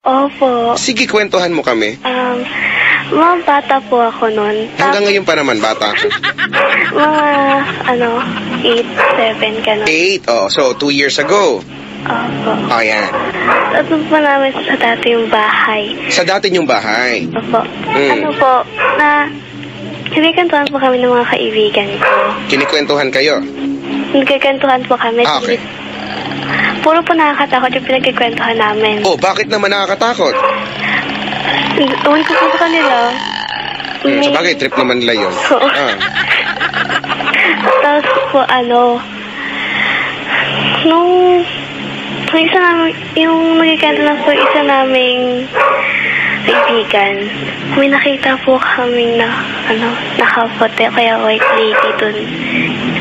Opo. Sige, kwentuhan mo kami. Mga bata po ako noon. Hanggang ngayon pa naman, bata ka. Mga, 8, 7 ka nun. 8, so 2 years ago. Opo. Oh, yan. Tapos po namin sa dati yung bahay. Sa dati yung bahay? Opo. Kinikantuhan po kami ng mga kaibigan ko. Kinikwentuhan kayo? Nagkikantuhan po kami. Okay. Puro po nakakatakot yung pinagkikwentuhan namin. Oh, bakit naman nakakatakot? Uwan ko po sa kanila. Sa bagay, trip naman nila yun. Tapos po, nung isa namin, yung nagkikanta lang po isa naming kaibigan, may nakita po kami na, nakapote, kaya white lady dun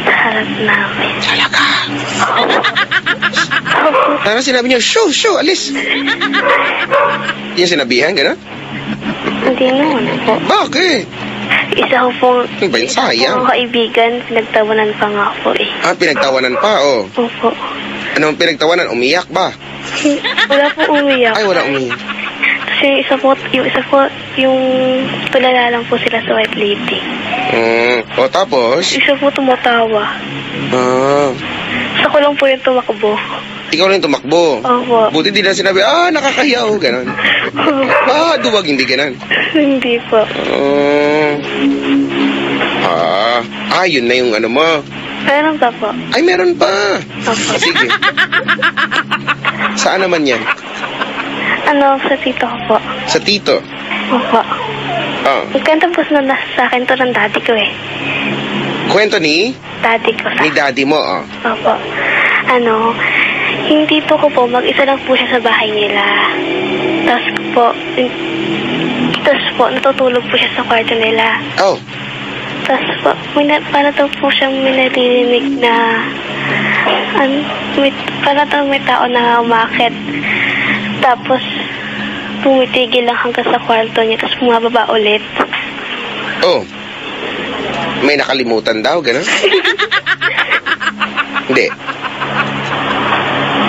sa harap namin. Talaga? Ano sinabi niyo? Shoo, alis! Yung sinabihan, gano'n? Hindi naman po. Bakit? Isa ko pong sayang. Kaibigan, pinagtawanan pa nga po eh. Pinagtawanan pa, Opo. Anong pinagtawanan? Umiyak ba? Wala po umiyak. Ay, wala umiyak. Kasi yung tulala lang po sila sa white lady. Tapos? Isa po tumatawa. Sa ko lang po yung tumakbo. Ikaw lang tumakbo? Opo. Buti di na sinabi, nakakahiya ganon. Duwag, hindi ganon. Hindi po. Yun na yung mo. Meron pa po. Ay, meron pa. Opo. Sige. Saan naman yan? Sa tito ko po. Sa tito? Opo. Nagkanta po sa akin to ng daddy ko eh. Kwento ni? Daddy ko. Ni daddy mo, Opo. Yung tito ko po, mag-isa lang po siya sa bahay nila. Tapos po, natutulog po siya sa kwarto nila. Tapos po, para daw po siyang minaririnig na, para daw may tao na umakit. Tapos, tumitigil lang hanggang sa kwarto niya, tapos bumababa ulit. May nakalimutan daw, gano'n? Hindi.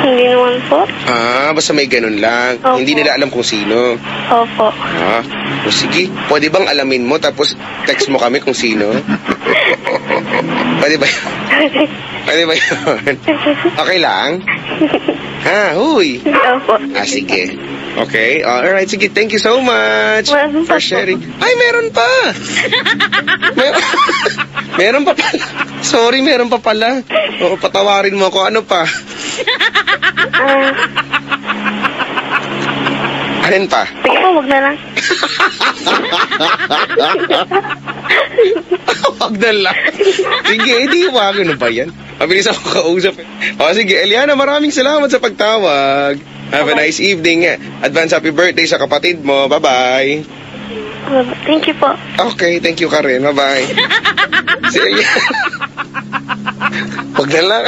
Hindi naman po. Basta may ganun lang. Opo. Hindi nila alam kung sino. Opo. Sige. Pwede bang alamin mo tapos text mo kami kung sino? Pwede ba yun? Pwede ba yun? Okay lang? Huy. Opo. Sige. Okay. Alright. Sige. Thank you so much for sharing. Ay, meron pa. Meron pa pala. Sorry, meron pa pala. Patawarin mo ako. Ano pa? Alin pa? Sige po, wag na lang. Wag na lang. Sige, di wag. Ano ba yan? Mabilis ako kausap. Sige, Eliana, maraming salamat sa pagtawag. Have a nice evening. Advance happy birthday sa kapatid mo. Bye-bye. Thank you po. Okay, thank you ka rin. Bye-bye. Si Eliana. Wag na lang.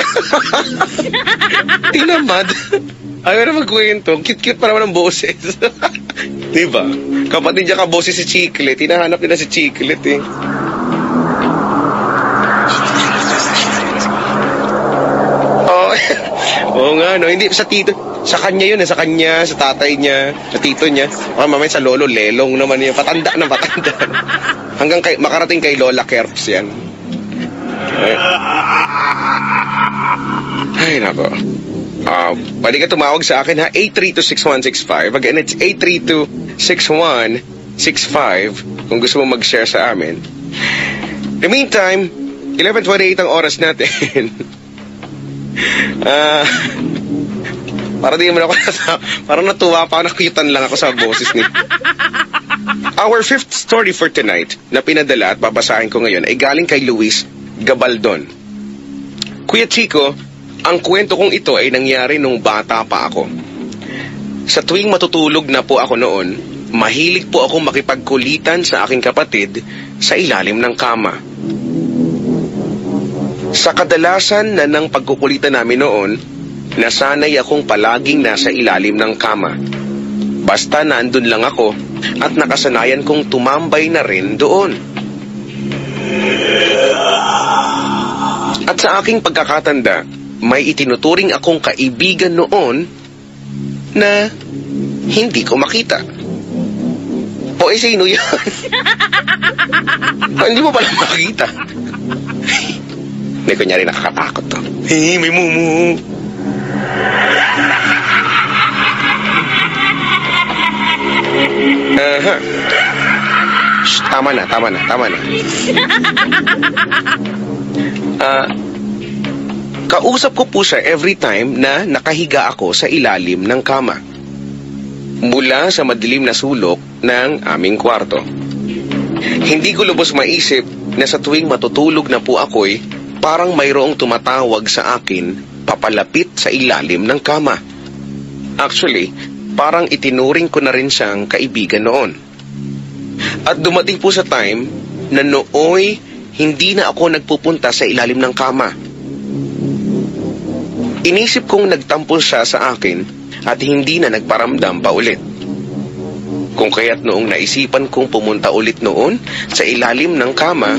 Tinamad. Ayaw na magkwento. Cute-cute pa naman ang boses. Diba? Kapatid niya ka boses si Chiclet. Hinahanap nila si Chiclet eh. Oo nga, no? Hindi, sa tito. Sa kanya yun, sa kanya, sa tatay niya, sa tito niya. Mamaya sa lolo, lelong naman yun. Patanda na patanda. Hanggang makarating kay Lola Kerps yan. Ay, nako. Pwede ka tumawag sa akin ha, 832-6165. Again, it's 832-6165 kung gusto mo mag-share sa amin. In the meantime, 11:28 ang oras natin. Para di naman ako parang natuwa pa ako, nakuyutan lang ako sa boses ni. Our fifth story for tonight na pinadala at babasahin ko ngayon ay galing kay Luis Gabaldon. Kuya Chico, ang kwento kong ito ay nangyari nung bata pa ako. Sa tuwing matutulog na po ako noon, mahilig po akong makipagkulitan sa aking kapatid sa ilalim ng kama. Sa kadalasan na ng pagkukulitan namin noon, nasanay akong palaging nasa ilalim ng kama. Basta nandun lang ako at nakasanayan kong tumambay na rin doon. At sa aking pagkakatanda, may itinuturing akong kaibigan noon na hindi ko makita. O sino yan? Hindi mo pala makita. May kunyari nakakatakot to. May mumu. Shh, tama na. Kausap ko po siya every time na nakahiga ako sa ilalim ng kama. Mula sa madilim na sulok ng aming kwarto. Hindi ko lubos maisip na sa tuwing matutulog na po ako'y parang mayroong tumatawag sa akin papalapit sa ilalim ng kama. Actually, parang itinuring ko na rin siyang kaibigan noon. At dumating po sa time na nooy hindi na ako nagpupunta sa ilalim ng kama. Inisip kong nagtampo siya sa akin at hindi na nagparamdam pa ulit. Kung kaya't noong naisipan kong pumunta ulit noon sa ilalim ng kama,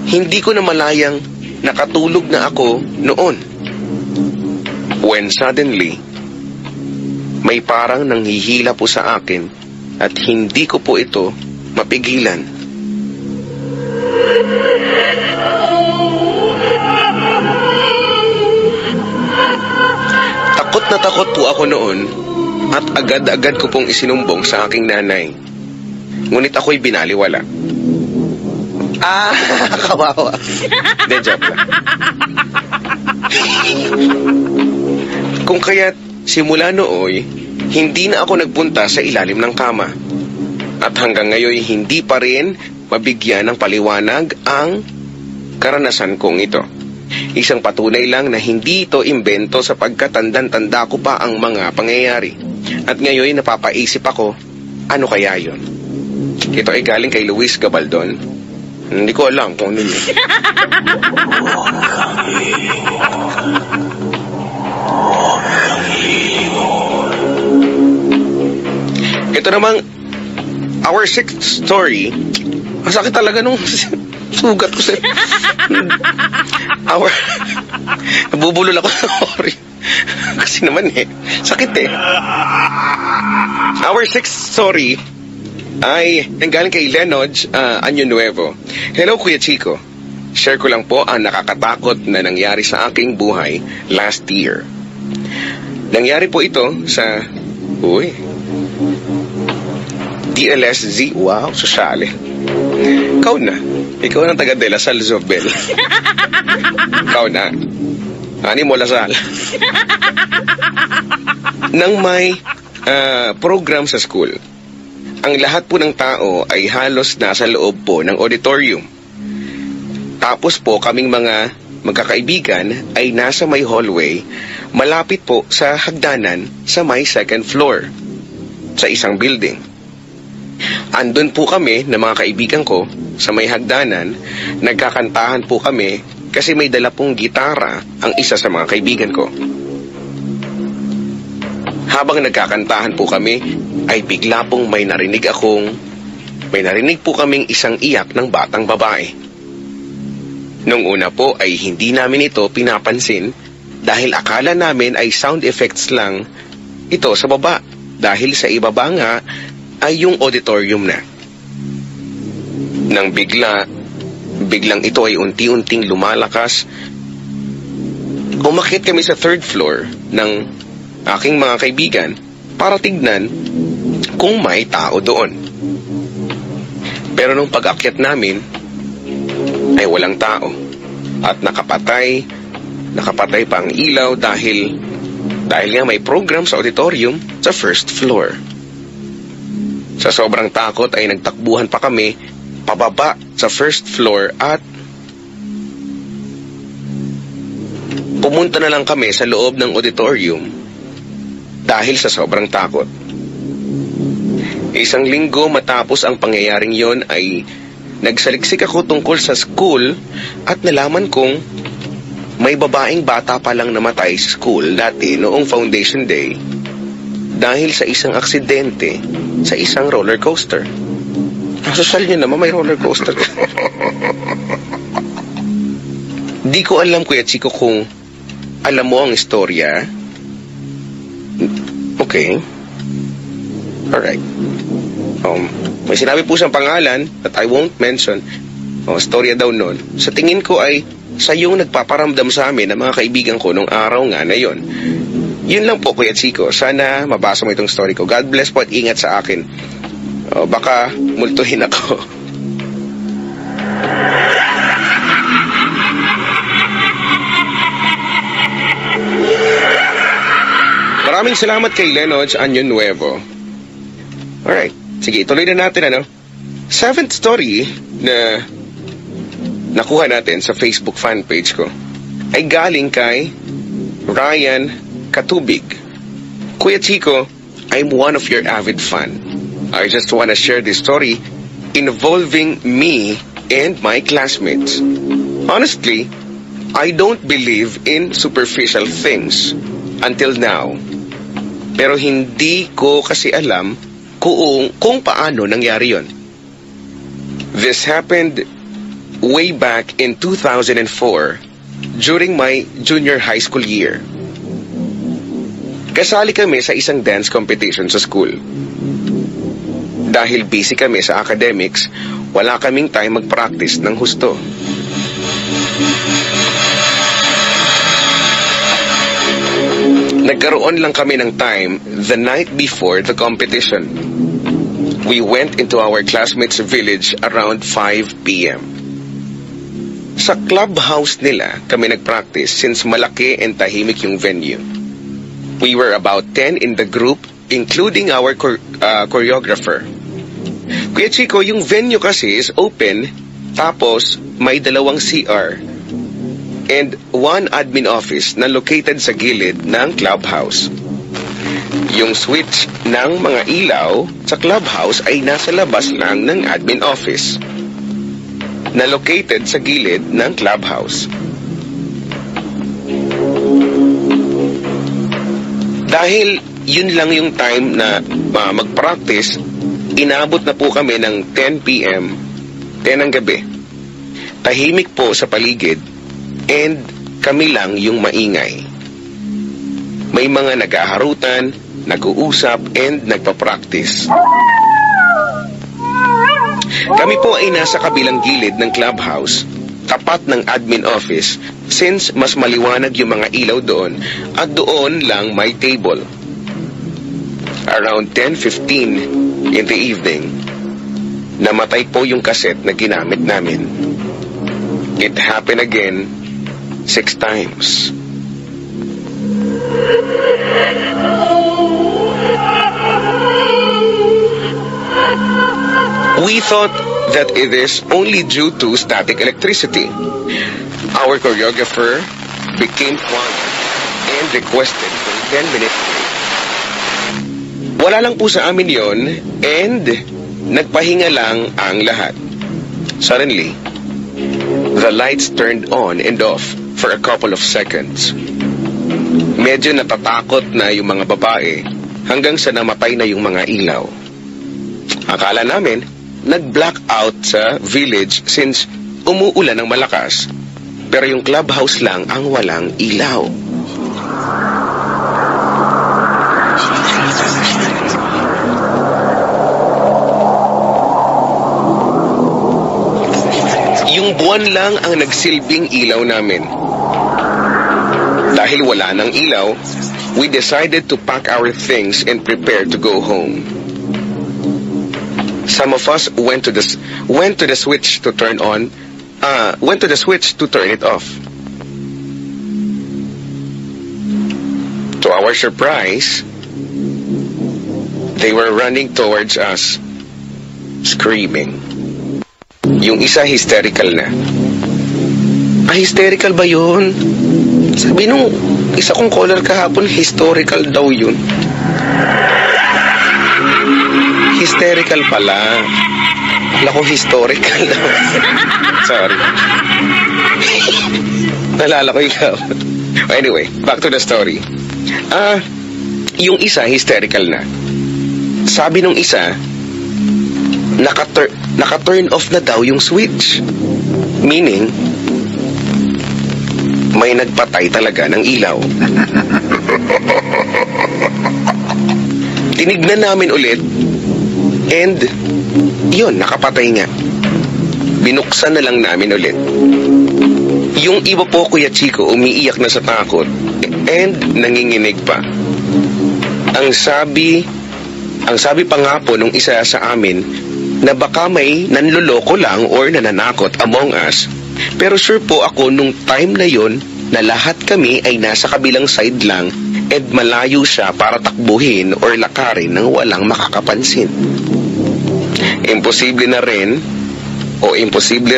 hindi ko na malayang nakatulog na ako noon. When suddenly, may parang nanghihila po sa akin at hindi ko po ito mapigilan. Takot na takot po ako noon at agad-agad ko pong isinumbong sa aking nanay. Ngunit ako'y binaliwala. Kawawa. De, joke lang. Kung kaya't simula nooy, hindi na ako nagpunta sa ilalim ng kama. At hanggang ngayon hindi pa rin mabigyan ng paliwanag ang karanasan kong ito. Isang patunay lang na hindi ito imbento sapagkat tandang-tanda ko pa ang mga pangyayari. At ngayon napapaisip ako, ano kaya yon? Ito ay galing kay Luis Gabaldon. Hindi ko alam kung ano yun. Ito namang our sixth story. Ang sakit talaga nung sugat ko sa nabubulol ako sa story. Kasi naman sakit Our sixth story ay nanggaling kay Lenoj Año Nuevo. Hello Kuya Chico. Share ko lang po ang nakakatakot na nangyari sa aking buhay last year. Nangyari po ito sa DLSZ. Wow, sosyale. Ikaw na taga de La Salle Zobel. Ikaw na. Ani mo Lasal. Nang may program sa school, ang lahat po ng tao ay halos nasa loob po ng auditorium. Tapos po kaming mga magkakaibigan ay nasa may hallway, malapit po sa hagdanan sa may second floor, sa isang building. Andun po kami na mga kaibigan ko sa may hagdanan, nagkakantahan po kami kasi may dala pong gitara ang isa sa mga kaibigan ko. Habang nagkakantahan po kami, ay bigla pong may narinig po kaming isang iyak ng batang babae. Nung una po ay hindi namin ito pinapansin dahil akala namin ay sound effects lang ito sa baba dahil sa ibaba nga ay yung auditorium na. Nang biglang ito ay unti-unting lumalakas, umakyat kami sa third floor ng aking mga kaibigan para tignan kung may tao doon. Pero nung pag-akyat namin ay walang tao at nakapatay pa ang ilaw dahil nga may program sa auditorium sa first floor. Sa sobrang takot ay nagtakbuhan pa kami pababa sa first floor at pumunta na lang kami sa loob ng auditorium dahil sa sobrang takot. Isang linggo matapos ang pangyayaring yon ay nagsaliksik ako tungkol sa school at nalaman kong may babaeng bata pa lang namatay sa school dati noong Foundation Day dahil sa isang aksidente sa isang roller coaster. Sosyal niyo naman, may roller coaster. Di ko alam, Kuya Chico, kung alam mo ang istorya. Okay. Alright. May sinabi po siyang pangalan that I won't mention. Storya daw nun. Sa tingin ko ay siya yung nagpaparamdam sa amin ng mga kaibigan ko nung araw nga na yon. Yun lang po, Kuya Chico. Sana mabasa mo itong story ko. God bless po at ingat sa akin. Baka multuhin ako. Maraming salamat kay Lenoj Anyo Nuevo. Alright. Sige, tuloy na natin, 7th story na nakuha natin sa Facebook fan page ko ay galing kay Ryan Katubig. Kuya Chico, I'm one of your avid fan. I just want to share this story involving me and my classmates. Honestly, I don't believe in superficial things until now. Pero hindi ko kasi alam kung paano nangyari yon. This happened way back in 2004 during my junior high school year. Kasali kami sa isang dance competition sa school. Dahil busy kami sa academics, wala kaming time mag-practice ng husto. Nagkaroon lang kami ng time the night before the competition. We went into our classmates' village around 5 p.m. Sa clubhouse nila kami nag-practice since malaki and tahimik yung venue. We were about 10 in the group, including our choreographer. Kuya Chico, yung venue kasi is open, tapos may 2 CR and 1 admin office na located sa gilid ng clubhouse. Yung switch ng mga ilaw sa clubhouse ay nasa labas lang ng admin office na located sa gilid ng clubhouse. Dahil yun lang yung time na mag-practice, inabot na po kami ng 10 p.m., 10 ng gabi. Tahimik po sa paligid and kami lang yung maingay. May mga nag-aaharutan, nag-uusap, and nagpa-practice. Kami po ay nasa kabilang gilid ng clubhouse, tapat ng admin office, since mas maliwanag yung mga ilaw doon at doon lang may table. Around 10:15 in the evening, namatay po yung kaset na ginamit namin. It happened again 6 times. We thought that it is only due to static electricity. Our choreographer became quiet and requested for a 10-minute break. Wala lang po sa amin yon and nagpahinga lang ang lahat. Suddenly, the lights turned on and off for a couple of seconds. Medyo natatakot na yung mga babae hanggang sa namatay na yung mga ilaw. Akala namin, nag-black out sa village since umuulan ng malakas, pero yung clubhouse lang ang walang ilaw. Yung buwan lang ang nagsilbing ilaw namin. Dahil wala ng ilaw, we decided to pack our things and prepare to go home. Some of us went to the switch to turn it off. To our surprise, they were running towards us, screaming. Yung isa hysterical na. Hysterical ba yun? Sabi nung isa kong caller kahapon, historical daw yun. Hysterical pala. Wala ko historical daw. Sorry. Nalala ko ikaw. Anyway, back to the story. Yung isa hysterical na. Sabi nung isa, naka-turn off na daw yung switch. Meaning, may nagpatay talaga ng ilaw. Tinignan namin ulit and yun, nakapatay nga. Binuksan na lang namin ulit. Yung iba po, Kuya Chico, umiiyak na sa takot and nanginginig pa. Ang sabi pa nga po nung isa sa amin na baka may nanloloko lang or nananakot among us. Pero sure po ako nung time na yon na lahat kami ay nasa kabilang side lang and malayo siya para takbuhin or lakarin nang walang makakapansin. Imposible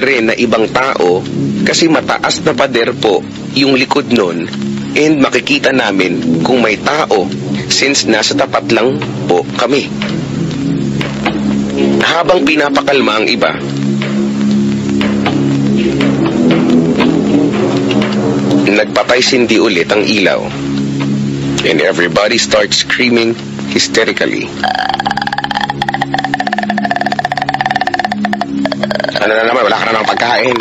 rin na ibang tao kasi mataas na pader po yung likod nun and makikita namin kung may tao since nasa tapat lang po kami. Habang pinapakalma ang iba, nagpatay sindi ulit ang ilaw and everybody starts screaming hysterically. Ano na naman, wala ka na ng pagkain.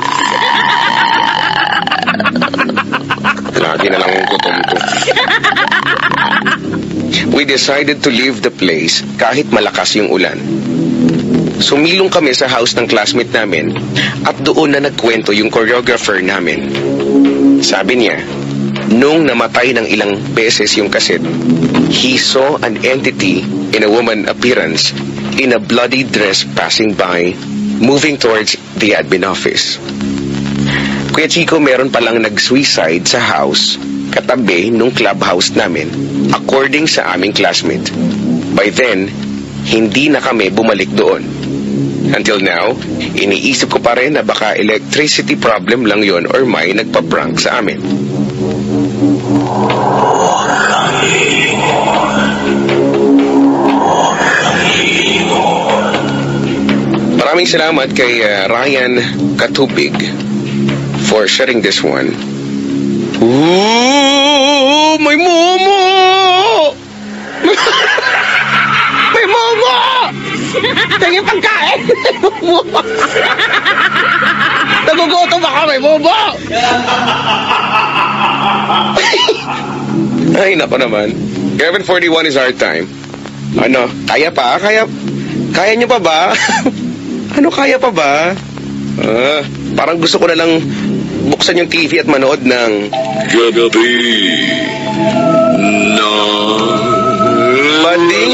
Lagi na lang ang gutom ko. We decided to leave the place kahit malakas yung ulan. Sumilong kami sa house ng classmate namin at doon na nagkwento yung choreographer namin. Sabi niya, nung namatay ng ilang beses yung kaset, he saw an entity in a woman appearance in a bloody dress passing by, moving towards the admin office. Kuya Chico, meron palang nag-suicide sa house katabi nung clubhouse namin, according sa aming classmate. By then, hindi na kami bumalik doon. Until now, iniisip ko pa rin na baka electricity problem lang yon or may nagpa-prank sa amin. Maraming salamat kay Ryan Katubig for sharing this one. Ooh, may momo! May momo! Tingin pagkain! Nagugutom ako, may momo! Ay, nako naman. 11:41 is our time. Ano, kaya pa? Kaya niyo pa ba? Ano, kaya pa ba? Parang gusto ko na lang buksan yung TV at manood ng Gagabi na Banding.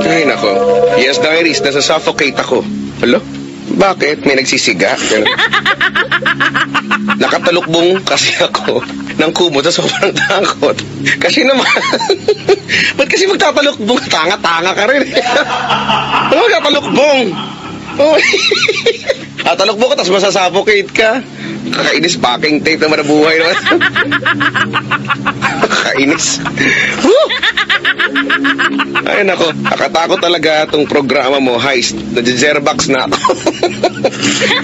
Ay, nako. Yes, Diaries, nasa-suffocate ako. Hello? Bakit? May nagsisiga? Nakatalukbong kasi ako ng kumot sa sobrang takot. Kasi naman, ba't kasi magtatalukbong? Tanga-tanga ka rin. Ano magtatalukbong? Oh, tatalukbong ka, tapos masasuffocate ka. Kakainis, packing tape naman na buhay naman. Kakainis. Ay, nako, nakatakot talaga itong programa mo, Heist. Nag-zerbox na ako.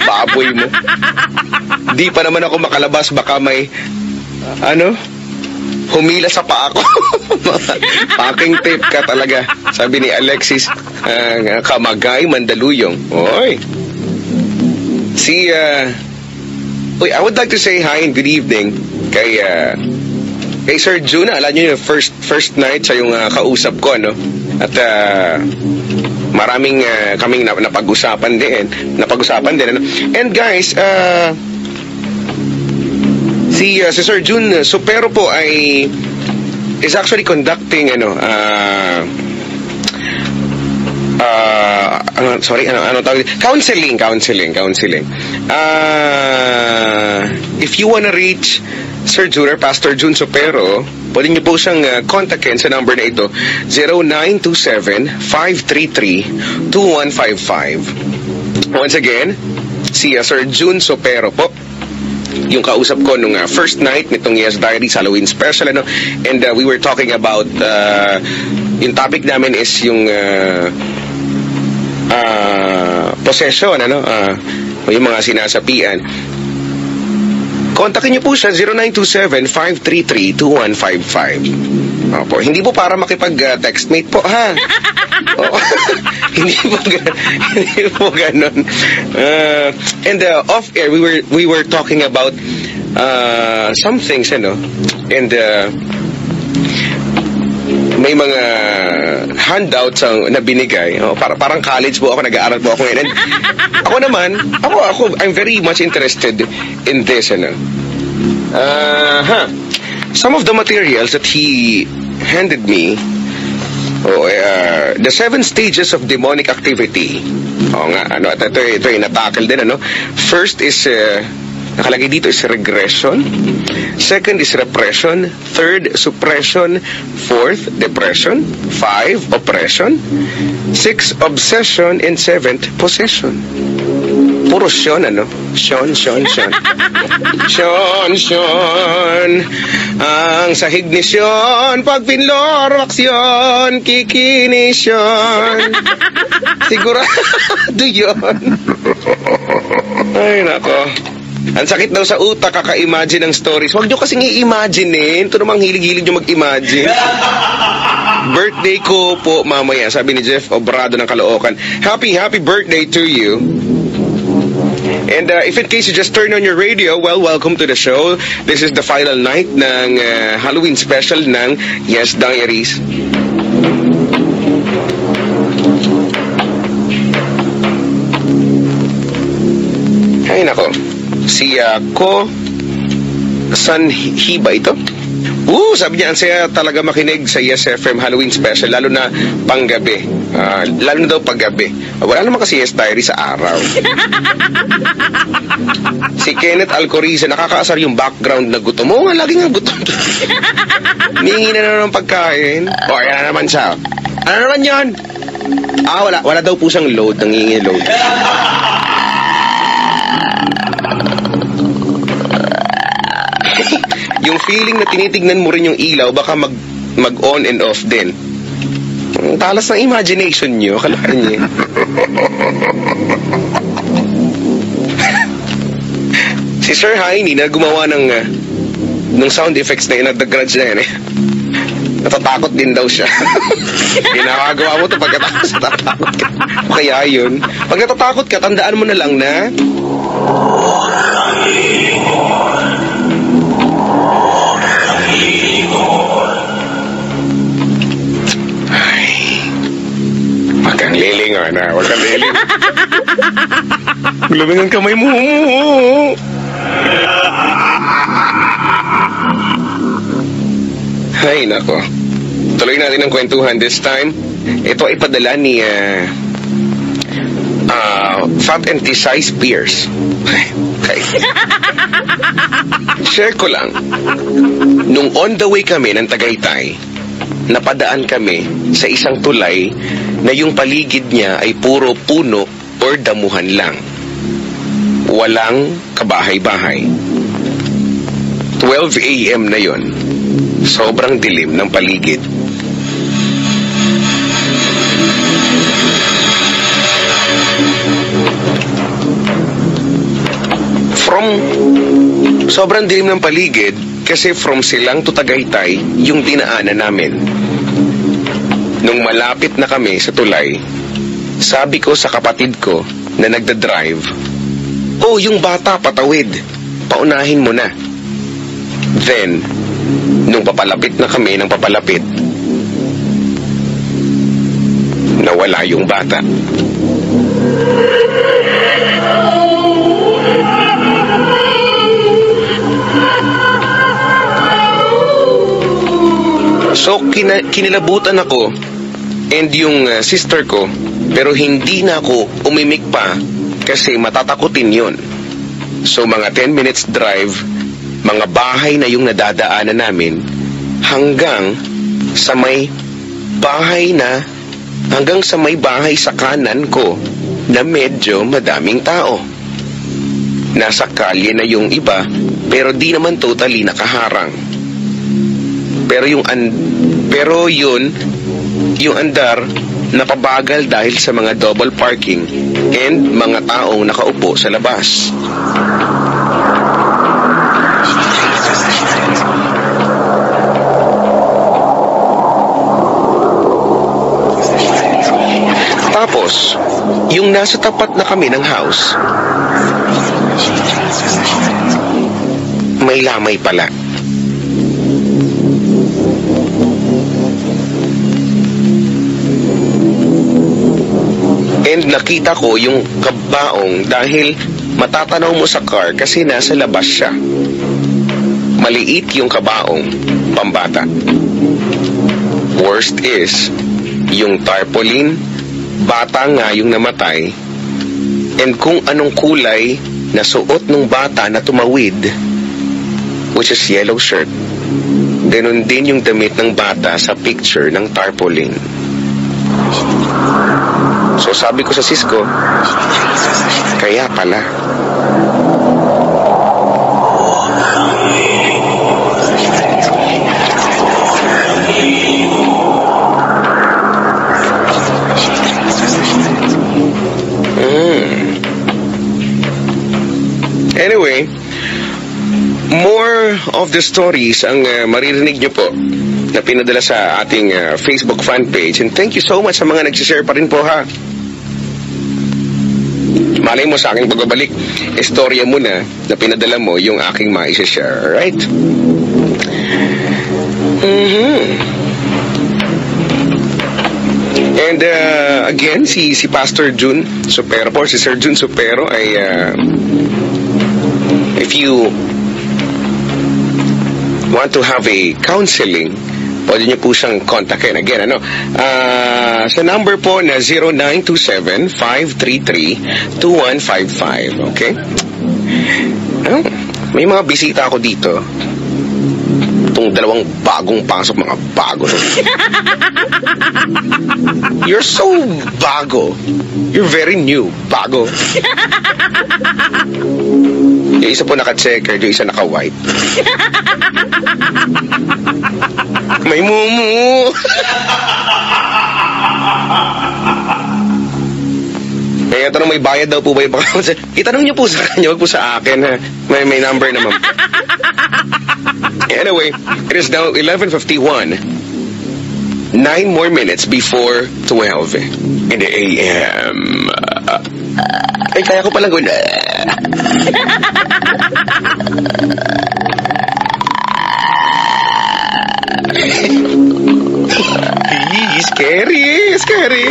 Baboy mo. Di pa naman ako makalabas, baka may humila sa paa ko. Packing tape ka talaga. Sabi ni Alexis Kamagay Mandaluyong. Oy. I would like to say hi and good evening kay Sir June. Alam niyo yung first night sa yung kausap ko, no? At maraming kaming napag-usapan din. Ano? And guys, si Sir June Supero po is actually conducting counseling. If you wanna reach Sir June or Pastor June Supero, pwede niyo po siyang kontakin sa number na ito, 0927-533-2155. Once again, si Sir June Supero po, yung kausap ko nung first night nitong Yes Diaries Halloween special, and we were talking about yung topic namin is yung possession, yung mga sinasapian. Kontakin niyo po siya, 0927-533-2155. Opo, hindi po para makipag-textmate po, ha? Oo. Hindi po ganon. And off-air, we were talking about some things, ano? And may mga handouts ang nabinigay. Parang college po ako, nag-aaral po ako ngayon. And ako naman, I'm very much interested in this, ano? Some of the materials that he handed me, the 7 stages of demonic activity. Ano, ito yung natakal din, ano? First is, nakalagay dito is regression. Second is repression. Third, suppression. Fourth, depression. 5, oppression. 6, obsession. And 7, possession. Puro Sean, ano? Sean. Sean. Ang sahig ni Sean, pag pinlorwax yun, kikini Sean. Sigurado yun. Ay, nako. Ang sakit daw sa utak, kaka-imagine ng stories. Huwag nyo kasing i-imagine. Ito namang hilig-hilig nyo mag-imagine. Birthday ko po mamaya, sabi ni Jeff Obrado ng Caloocan. Happy birthday to you. And if in case you just turn on your radio, well, welcome to the show. This is the final night ng Halloween special ng Yes Diaries. Ay, nako. Si Ko Sanhiba ito. Sabi niya, ang saya talaga makinig sa Yes FM Halloween special, lalo na panggabi. Lalo na daw paggabi. Wala naman kasi Yes Diary sa araw. Si Kenneth Alcoriza, nakakaasar yung background na gutom. Oo nga, lagi nga gutom. Ningi na naman ng pagkain. Yan na naman siya. Ano naman yan? Wala daw po siyang load, nangingi load. Yung feeling na tinitignan mo rin yung ilaw, baka mag-on and off din. Ang talas ng imagination nyo, kalaan niyo. Si Sir Heini na gumawa ng sound effects na yun, nag-grudge na yun eh. Natatakot din daw siya. Ginagawa mo ito pagkatapos natatakot ka. Kaya yun. Pag natatakot ka, tandaan mo na lang na wag kang lilingon na. Wag kang lilingon. Luming ang kamay mo. Ay, nako. Tuloy natin ang kwentuhan this time. Ito ay padala ni Fat and T-Size Beers. Okay. Share ko lang. Nung on the way kami ng Tagaytay, napadaan kami sa isang tulay na yung paligid niya ay puro puno or damuhan lang. Walang kabahay-bahay. 12 a.m. na yon. Sobrang dilim ng paligid. Sobrang dilim ng paligid kasi from Silang to Tagaytay yung dinaanan namin. Nung malapit na kami sa tulay, sabi ko sa kapatid ko na nagdadrive, yung bata patawid, paunahin mo na. Then, nung papalapit na kami ng papalapit, nawala yung bata. So, kinilabutan ako and yung sister ko, pero hindi na ako umimik pa kasi matatakutin yun. So, mga 10 minutes drive, mga bahay na yung nadadaanan namin hanggang sa may bahay sa kanan ko na medyo madaming tao. Nasa kalye na yung iba, pero di naman totally nakaharang. Pero yung andar napabagal dahil sa mga double parking and mga taong nakaupo sa labas. Tapos, yung nasa tapat na kami ng house, may lamay pala. And nakita ko yung kabaong dahil matatanaw mo sa car kasi nasa labas siya. Maliit yung kabaong, pambata. Worst is, yung tarpaulin, bata nga yung namatay, and kung anong kulay na suot nung bata na tumawid, which is yellow shirt, ganun din yung damit ng bata sa picture ng tarpaulin. So sabi ko sa sis ko, kaya pala. Anyway, more of the stories ang maririnig nyo po na pinadala sa ating Facebook fan page. And thank you so much sa mga nagsishare pa rin po, ha. Malay mo sa aking pagbabalik, istorya mo na pinadala mo yung aking maisishare, right? And again, si Pastor Jun Supero po, si Sir Jun Supero ay if you want to have a counseling, pwede niyo po siyang kontakin. Again, sa number po na 0927-533-2155. Okay? May mga bisita ako dito. Itong dalawang bagong pasok, mga bago. You're so bago. You're very new. Bago. Yung isa po naka-checker, yung isa naka-white. May mumu. Kaya tanong, may bayad daw po ba yung baka? Itanong niyo po sa kanya, wag po sa akin, ha? May number naman. Anyway, it is now 11:51. 9 more minutes before 12 in the AM. Ay, kaya ko palang gawin. Scary.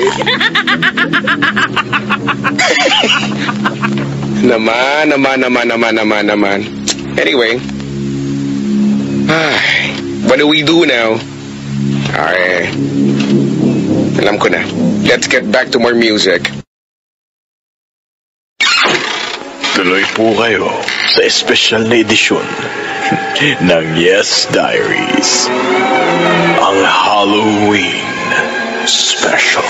Naman. Anyway, what do we do now? Ay, alam ko na. Let's get back to more music. Tuloy po kayo sa espesyal na edisyon ng Yes Diaries, ang Halloween Special.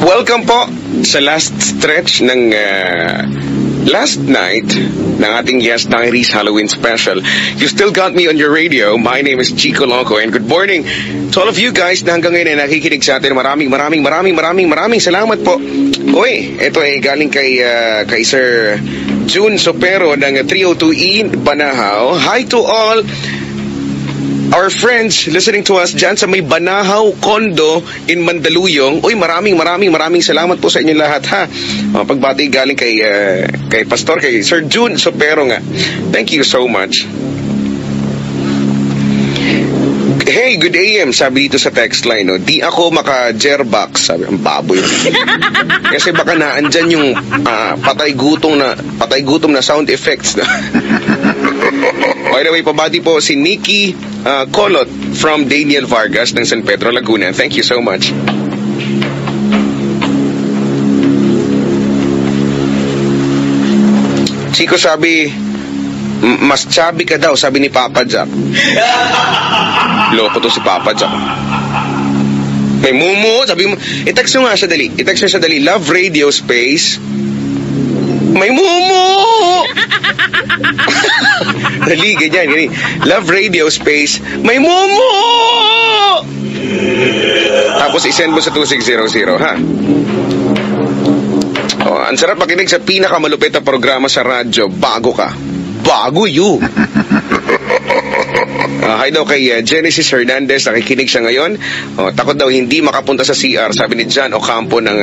Welcome po sa last stretch ng last night ng ating Yes Diaries Halloween Special. You still got me on your radio. My name is Chico Loco, and good morning to all of you guys na hanggang ngayon ay nakikinig sa atin. Maraming salamat po. Uy, ito ay galing kay Sir Jun Supero ng 302E Banahaw. Hi to all our friends listening to us dyan sa may Banahaw Condo in Mandaluyong. Uy, maraming salamat po sa inyo lahat, ha. Pagbati galing kay Pastor, kay Sir Jun Supero nga. Thank you so much. Hey, good AM, sabi dito sa text line, no? Di ako maka-jerbox, sabi, ang baboy. Kasi baka naandyan yung patay gutom na sound effects. By the way, pabati po si Nikki Colot from Daniel Vargas ng San Pedro, Laguna. Thank you so much. Chico sabi, mas chubby ka daw, sabi ni Papa Jack. Loko to si Papa Jack. May mumu, sabi mo, i-text nyo nga siya dali. Love Radio Space. May mumu! Dali, ganyan. Love Radio Space. May mumu! Tapos isend mo sa 2600, ha? Oh, ang sarap makinig sa pinakamalupit na programa sa radyo. Bago ka. Bago you. Hi daw kay Genesis Hernandez. Nakikinig siya ngayon. Takot daw hindi makapunta sa CR. Sabi ni John Ocampo ng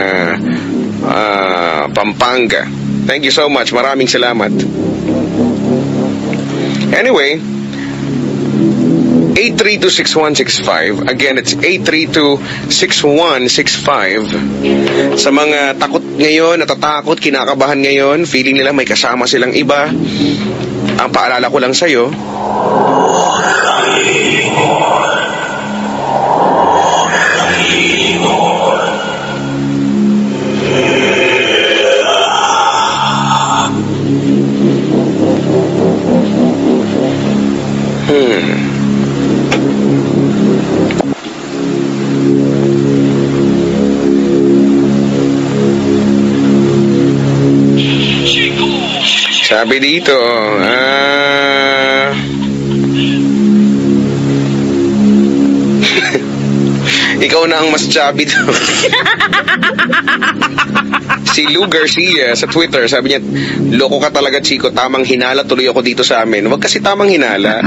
Pampanga. Thank you so much. Maraming salamat. Anyway, 8326165. Again, it's 8326165. Sa mga takot ngayon, natatakot, kinakabahan ngayon, feeling nila may kasama silang iba. Ang paalala ko lang sa'yo, sabi dito, ikaw na ang mas chubby daw. Si Lou Garcia sa Twitter, sabi niya, loko ka talaga, Chico, tamang hinala tuloy ako dito sa amin. Huwag kasi tamang hinala.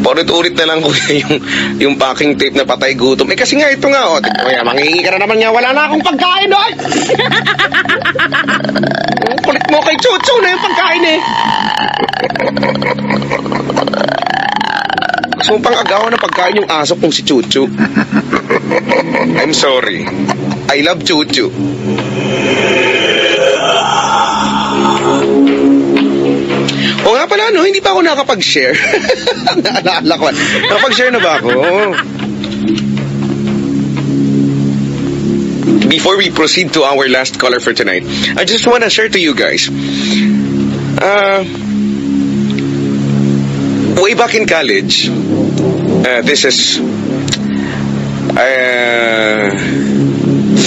Paulit-ulit na lang kuya yung packing tape na patay gutom. Kasi nga ito nga, kuya, manghihingi ka na naman nga, wala na akong pagkain, oy! Kulit mo kay Chuchu na yung pagkain eh. Gusto mo pang agawan ng pagkain yung aso kong si Chuchu. I'm sorry. I love Chuchu. O nga pala, no, hindi pa ako nakapag-share. Naalala ko. Nakapag-share na ba ako? Before we proceed to our last caller for tonight, I just want to share to you guys. Way back in college, this is 3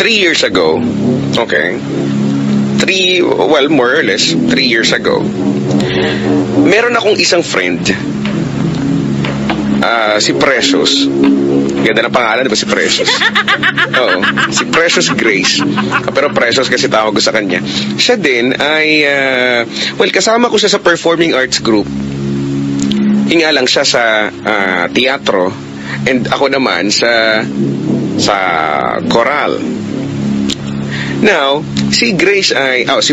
years ago. Okay. More or less, 3 years ago. Meron akong isang friend, si Precious. Ganda na pangalan, diba si Precious? Oo, si Precious Grace. Pero Precious kasi tawag ko sa kanya. Siya din ay, kasama ko siya sa performing arts group. Hinga lang siya sa teatro, and ako naman sa choral. Now, si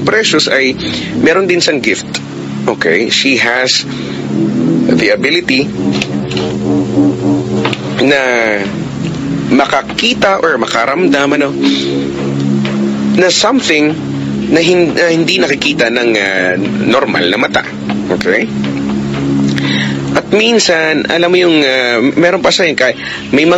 Precious ay meron din siyang gift. Okay, she has the ability na makakita or makaramdam na something na hindi nakikita ng normal na mata. Okay? At minsan, alam mo yung meron pa siya yung may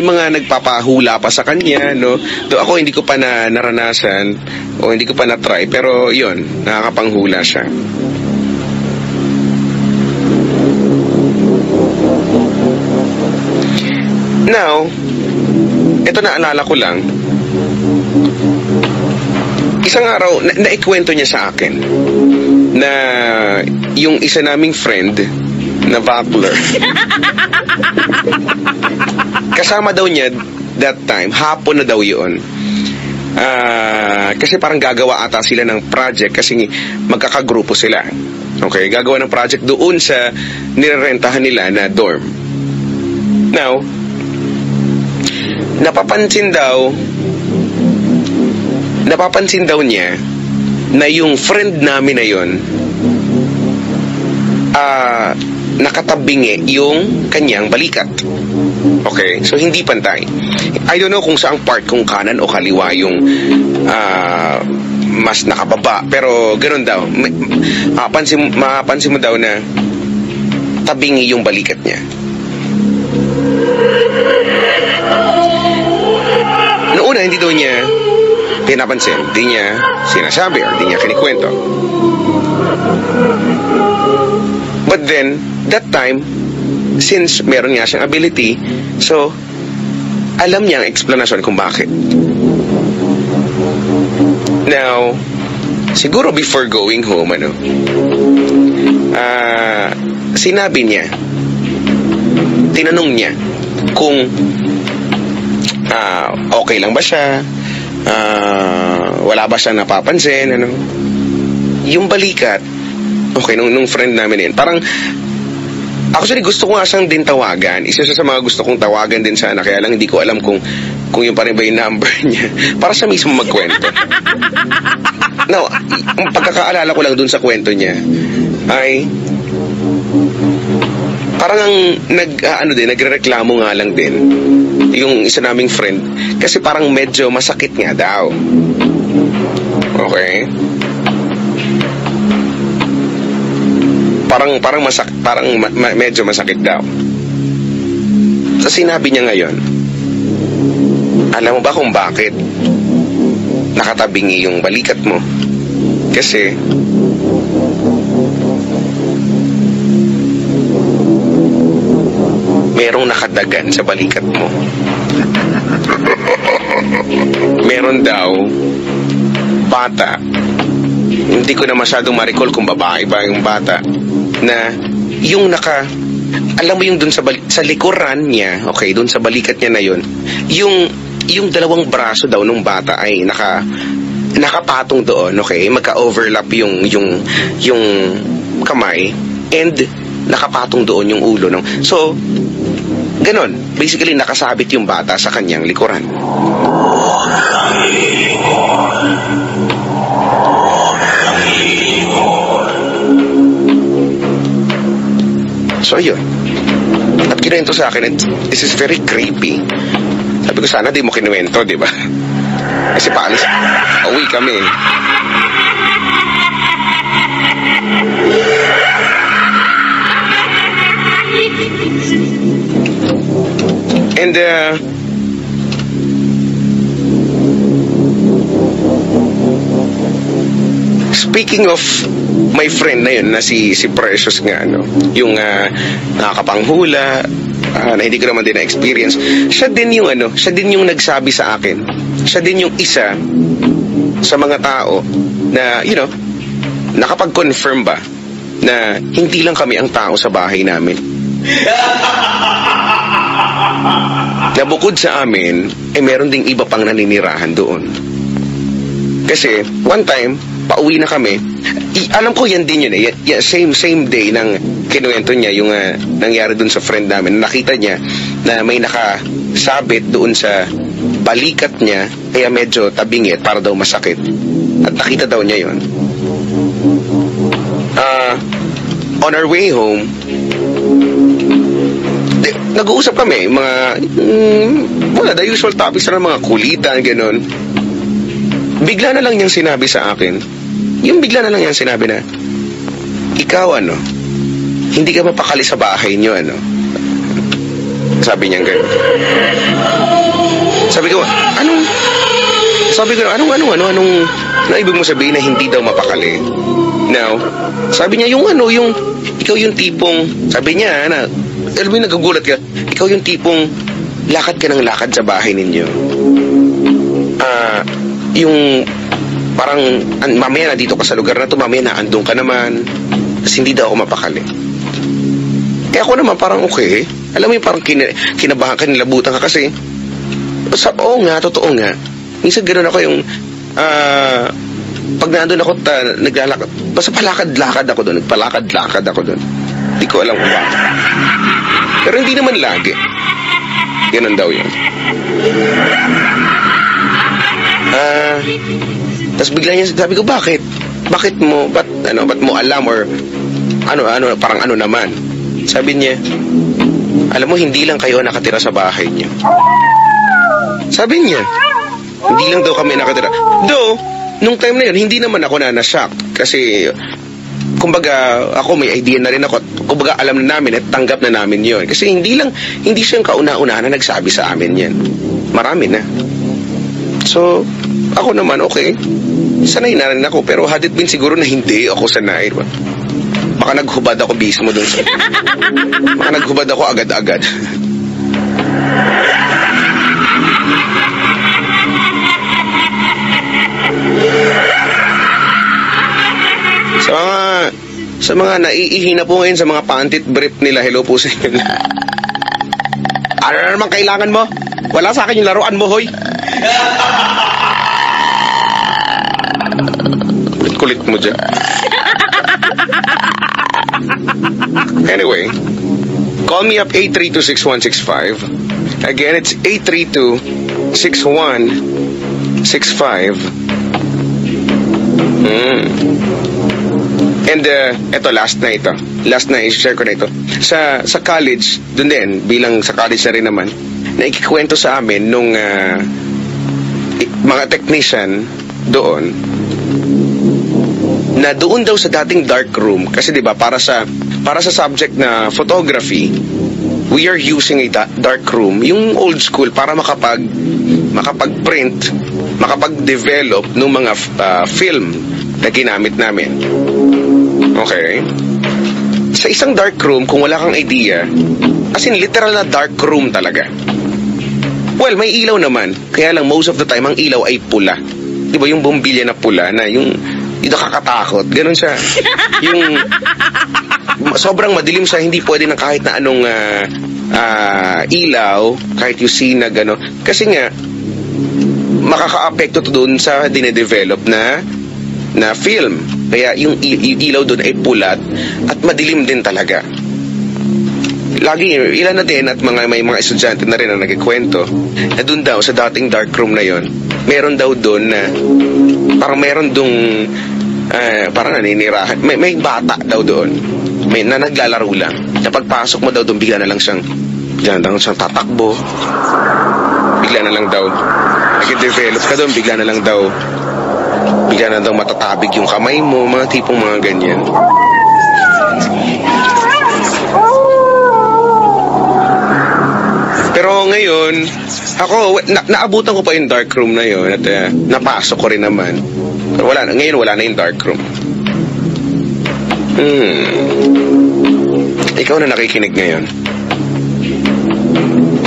mga nagpapahula pa sa kanya, no. Do ako hindi ko pa naranasan o hindi ko pa na-try, pero 'yun, nakakapanghula siya. Now, ito naalala ko lang. Isang araw, naikwento niya sa akin na yung isa naming friend na bachelor, kasama daw niya that time, hapon na daw yun. Kasi parang gagawa ata sila ng project kasi magkakagrupo sila. Okay, gagawa ng project doon sa nirerentahan nila na dorm. Now, napapansin daw niya na yung friend namin na yun, nakatabingi yung kanyang balikat. Okay? So, hindi pantay. I don't know kung saang part, kung kanan o kaliwa yung mas nakababa. Pero, ganun daw. Mapansin mo daw na tabingi yung balikat niya. Noong una, hindi daw niya pinapansin. Hindi niya sinasabi or hindi niya kinikwento. But then, that time, since meron nga siyang ability, so, alam niya ang explanation kung bakit. Now, siguro before going home, sinabi niya, tinanong niya kung okay lang ba siya, wala ba siyang napapansin, yung balikat, okay, nung friend namin yun, parang, actually gusto ko nga siyang din tawagan, isa siya sa mga gusto kong tawagan din sana, kaya lang hindi ko alam kung yung pa rin ba yung number niya, para siya mismo magkwento. Now, ang pagkakaalala ko lang dun sa kwento niya, ay, parang ang nagrereklamo nga lang din yung isa naming friend kasi parang medyo masakit nga daw. Okay? Medyo masakit daw. So sinabi niya ngayon, alam mo ba kung bakit nakatabingi yung balikat mo? Kasi merong nakadagan sa balikat mo. Meron daw bata, hindi ko na masyadong ma-recall kung babae ba yung bata, na yung alam mo yung dun sa likuran niya, okay, dun sa balikat niya na yun, yung dalawang braso daw nung bata ay nakapatong doon, okay, magka-overlap yung kamay, and nakapatong doon yung ulo, no? So, ganon. Basically, nakasabit yung bata sa kanyang likuran. So, yun. At kinuwento sa akin, this is very creepy. Sabi ko, sana di mo kinuwento, di ba? Kasi paalis, uwi kami. And speaking of my friend na yun, na si Precious nga, yung nakakapanghula, na hindi ko naman din na-experience, siya din yung nagsabi sa akin, siya din yung isa sa mga tao na, nakapag-confirm ba na hindi lang kami ang tao sa bahay namin. Na bukod sa amin, meron ding iba pang naninirahan doon. Kasi, one time, pauwi na kami. Alam ko yan din yun same day nang kinuwento niya yung nangyari doon sa friend namin. Nakita niya na may nakasabit doon sa balikat niya, kaya medyo tabingit para daw masakit. At nakita daw niya yun. On our way home, nag-uusap kami, the usual topics na mga kulitan, gano'n. Bigla na lang niyang sinabi sa akin, na, ikaw, hindi ka mapakali sa bahay niyo, Sabi niya gano'n. Sabi ko, anong ibig mo sabihin na hindi daw mapakali? Now, sabi niya, ikaw yung tipong, sabi niya, alam mo yung nagagulat ka, ikaw yung tipong lakad ka ng lakad sa bahay ninyo. Yung parang mamaya na dito ka sa lugar na to, mamaya na andun ka naman, kasi hindi daw ako mapakali. Eh ako naman parang okay. Alam mo yung parang kinabahan ka, nilabutan ka kasi oo nga, totoo nga. Minsan ganoon ako yung pag nandun ako naglalakad, basta palakad-lakad ako doon, nagpalakad-lakad ako doon. Hindi ko alam kung bakit. Pero hindi naman lagi. Ganun daw yun. Tapos bigla niya, sabi ko, bakit? Bakit mo, ba't mo alam or parang ano naman? Sabi niya, alam mo, hindi lang kayo nakatira sa bahay niyo. Sabi niya, hindi lang daw kami nakatira. Though, nung time na yun, hindi naman ako na-shock. Kasi, kumbaga, ako may idea na rin ako. Kumbaga, alam na namin at tanggap na namin yun. Kasi hindi siya yung kauna-una na nagsabi sa amin yan. Marami na. So, ako naman, okay. Sanay na rin ako. Pero had it been siguro na hindi ako sanay. Baka naghubad ako mismo dun sa... Baka naghubad ako agad-agad. Sa mga naiihina po ngayon sa mga pantit brief nila, hello po sa inyo. Ano na naman kailangan mo? Wala sa akin yung laruan mo, hoy. Kulit mo dyan. Anyway, call me up 832-6165. Again, it's 832-6165. And eto, last na i-share ko na ito. Sa college, dun din, bilang sa college na rin naman, na ikikwento sa amin nung mga technician doon, na doon daw sa dating dark room, kasi 'di ba para sa subject na photography, we are using a dark room, yung old school, para makapag-print, makapag-develop ng mga film na ginamit namin. Okay? Sa isang dark room, kung wala kang idea, as in literal na dark room talaga. Well, may ilaw naman, kaya lang most of the time ang ilaw ay pula. 'Di ba yung bombilya na pula na yung nakakatakot, ganun siya. Yung sobrang madilim siya, hindi pwede na kahit na anong ilaw, kahit yung scene na gano'n. Kasi nga, makaka-apekto to doon sa dinedevelop na film. Kaya yung ilaw doon ay pulat at madilim din talaga. Lagi, ilan na din at may mga estudyante na rin na nagkikwento na doon daw sa dating dark room na yon, meron daw doon na parang meron dong parang naninirahan. May bata daw doon. Na naglalaro lang. Kapag pasok mo daw doon, bigla na lang siyang tatakbo. Bigla na lang daw nag-develop ka doon, bigla na lang daw matatabig yung kamay mo, mga tipong mga ganyan. Pero ngayon, ako, naabutan ko pa yung dark room na yun at napasok ko rin naman. Pero ngayon wala na yung dark room. Ikaw na nakikinig ngayon.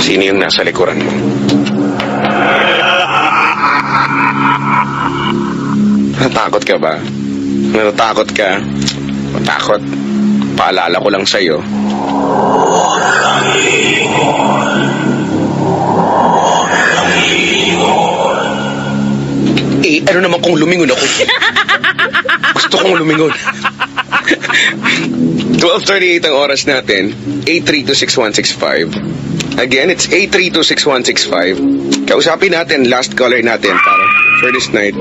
Sino yung nasa likuran mo? Natakot ka ba? Natatakot ka? Matakot? Paalala ko lang sa'yo. Ano naman kung lumingon ako? Gusto kong lumingon. 12:38 ang oras natin. 832-6165. Again, it's 832-6165. Kausapin natin, last caller natin para for this night.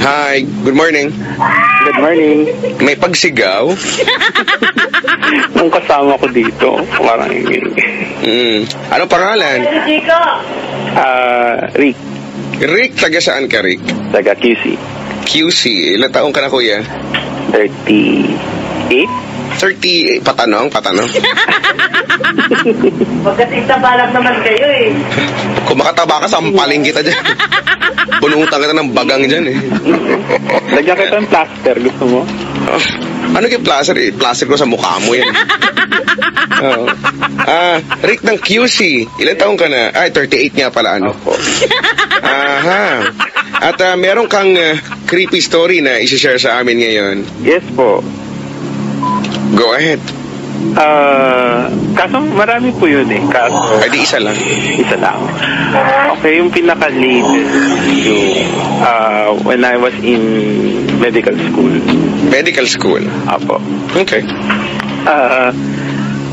Hi, good morning. Good morning. May pagsigaw? Nung kasama ko dito, parang Anong pangalan? Rick. Rick, taga saan ka, Rick? Taga QC. QC, ilang taong ka na, kuya? 38. 30, patanong. Magkatita balak naman kayo eh. Kung makataba ka, sampaling kita dyan. Bunutan kita ng bagang dyan eh. Lagyan kita ng plaster, gusto mo? Oh, ano yung plaster? Plaster ko sa mukha mo yan. Rick ng QC, ilang taong ka na? 38 nga pala, ano? Aha. At meron kang creepy story na isi-share sa amin ngayon. Yes po. Go ahead. Kaso marami po yun eh. Kaso, ay di isa lang. Isa lang. Okay, yung pinaka-latest when I was in medical school. Medical school? Apo. Okay.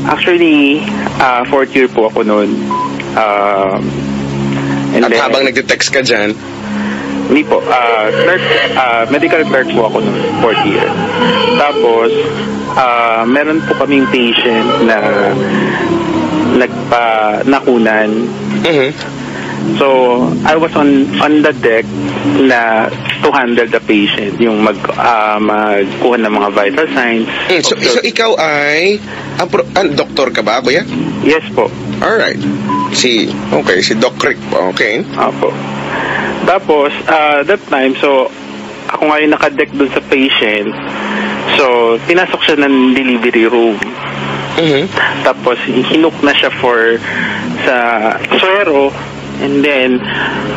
Actually, 4th year po ako noon. And At then, habang nagte-text ka dyan, hindi po, medical clerk po ako noong 4th year. Tapos, meron po kaming patient na nakunan. So, I was on the deck na to handle the patient, yung magkuha ng mga vital signs. So ikaw ay doktor ka ba, kuya? Yes po. Alright. Si Doc Rick po, okay. Opo. Tapos, that time, so, ako ngayon nakadeck dun sa patient. So, pinasok siya ng delivery room. Tapos, hinook na siya sa suero. And then,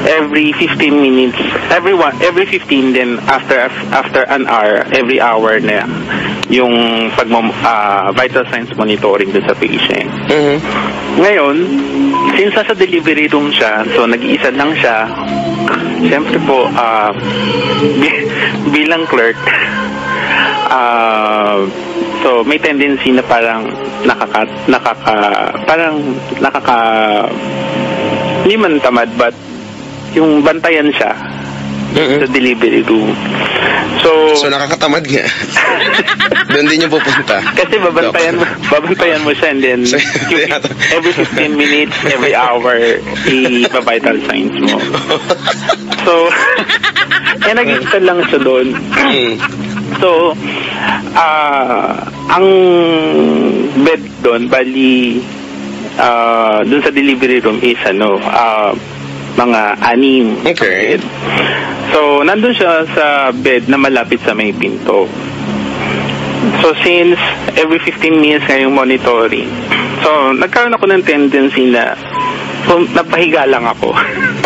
every 15 minutes, every 15, then after an hour, every hour na yung vital signs monitoring dun sa patient. Ngayon, since sa delivery room siya, so nag-iisa lang siya, siyempre po, bilang clerk, so may tendency na parang hindi man tamad, but yung bantayan siya sa delivery room. So nakakatamad nga. Doon din yung pupunta. Kasi babantayan mo siya, and then every 15 minutes, every hour, i-vital signs mo. So, nag-isa lang siya doon. So, ang bed doon, bali, doon sa delivery room is mga 6. Okay. So, nandun siya sa bed na malapit sa may pinto. So, since every 15 minutes ngayong monitoring, so, nagkaroon ako ng tendency na napahiga lang ako.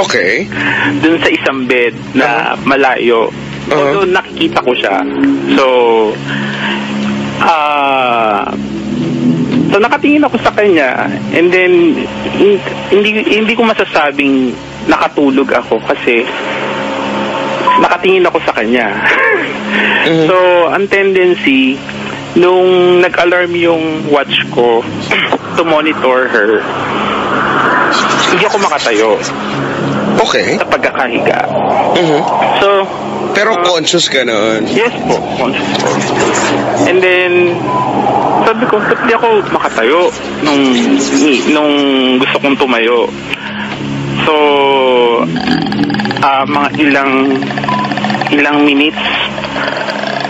Okay. Dun sa isang bed na malayo. So, nakikita ko siya. So, nakatingin ako sa kanya, and then hindi ko masasabing nakatulog ako kasi nakatingin ako sa kanya. So, ang tendency nung nag-alarm yung watch ko to monitor her, hindi ako makatayo. Okay. Sa pagkakahiga. So, pero conscious ka noon? Yes po, conscious po. And then, sabi ko, ba't di ako makatayo nung gusto kong tumayo? So, mga ilang minutes,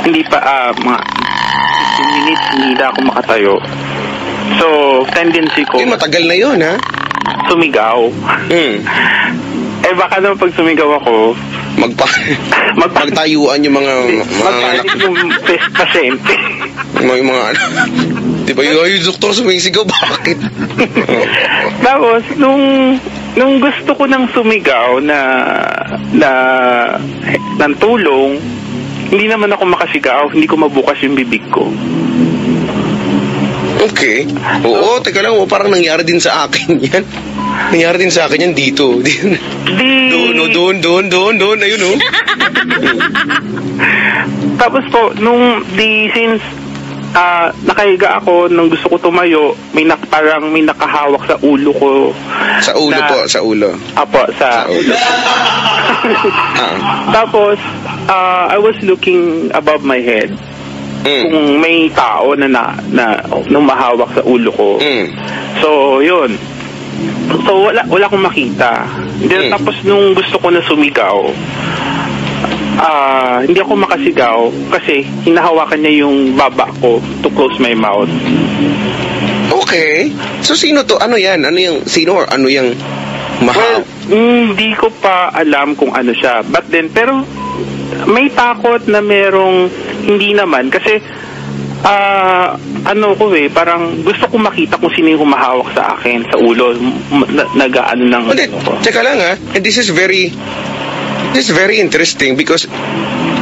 hindi pa, mga 15 minutes, hindi na ako makatayo. So, tendency ko... matagal na yun, ha? Sumigaw. Baka naman pag sumigaw ako, magtayuan yung mga anak yung pasyente. Yung mga di ba yung doktor sumisigaw, bakit? Tapos nung gusto ko nang sumigaw na ng tulong, hindi naman ako makasigaw, hindi ko mabukas yung bibig ko. Okay. Oo, teka lang, parang nangyari din sa akin yan. Nangyari din sa akin yan dito. Doon, ayun oh. Tapos po, since nakahiga ako, nung gusto ko tumayo, parang may nakahawak sa ulo ko. Sa ulo po, sa ulo. Apo, sa ulo. Tapos, I was looking above my head. Kung may tao na mahawak sa ulo ko. So, yun. So, wala akong makita. Then, tapos nung gusto ko na sumigaw, hindi ako makasigaw kasi hinahawakan niya yung baba ko to close my mouth. Okay. So, sino to? Ano yan? Sino or ano yung Well, hindi ko pa alam kung ano siya. But then, pero may takot na merong hindi naman kasi parang gusto ko makita kung sino yung humahawak sa akin sa ulo, nag-aano ng Teka lang ha, and this is very interesting because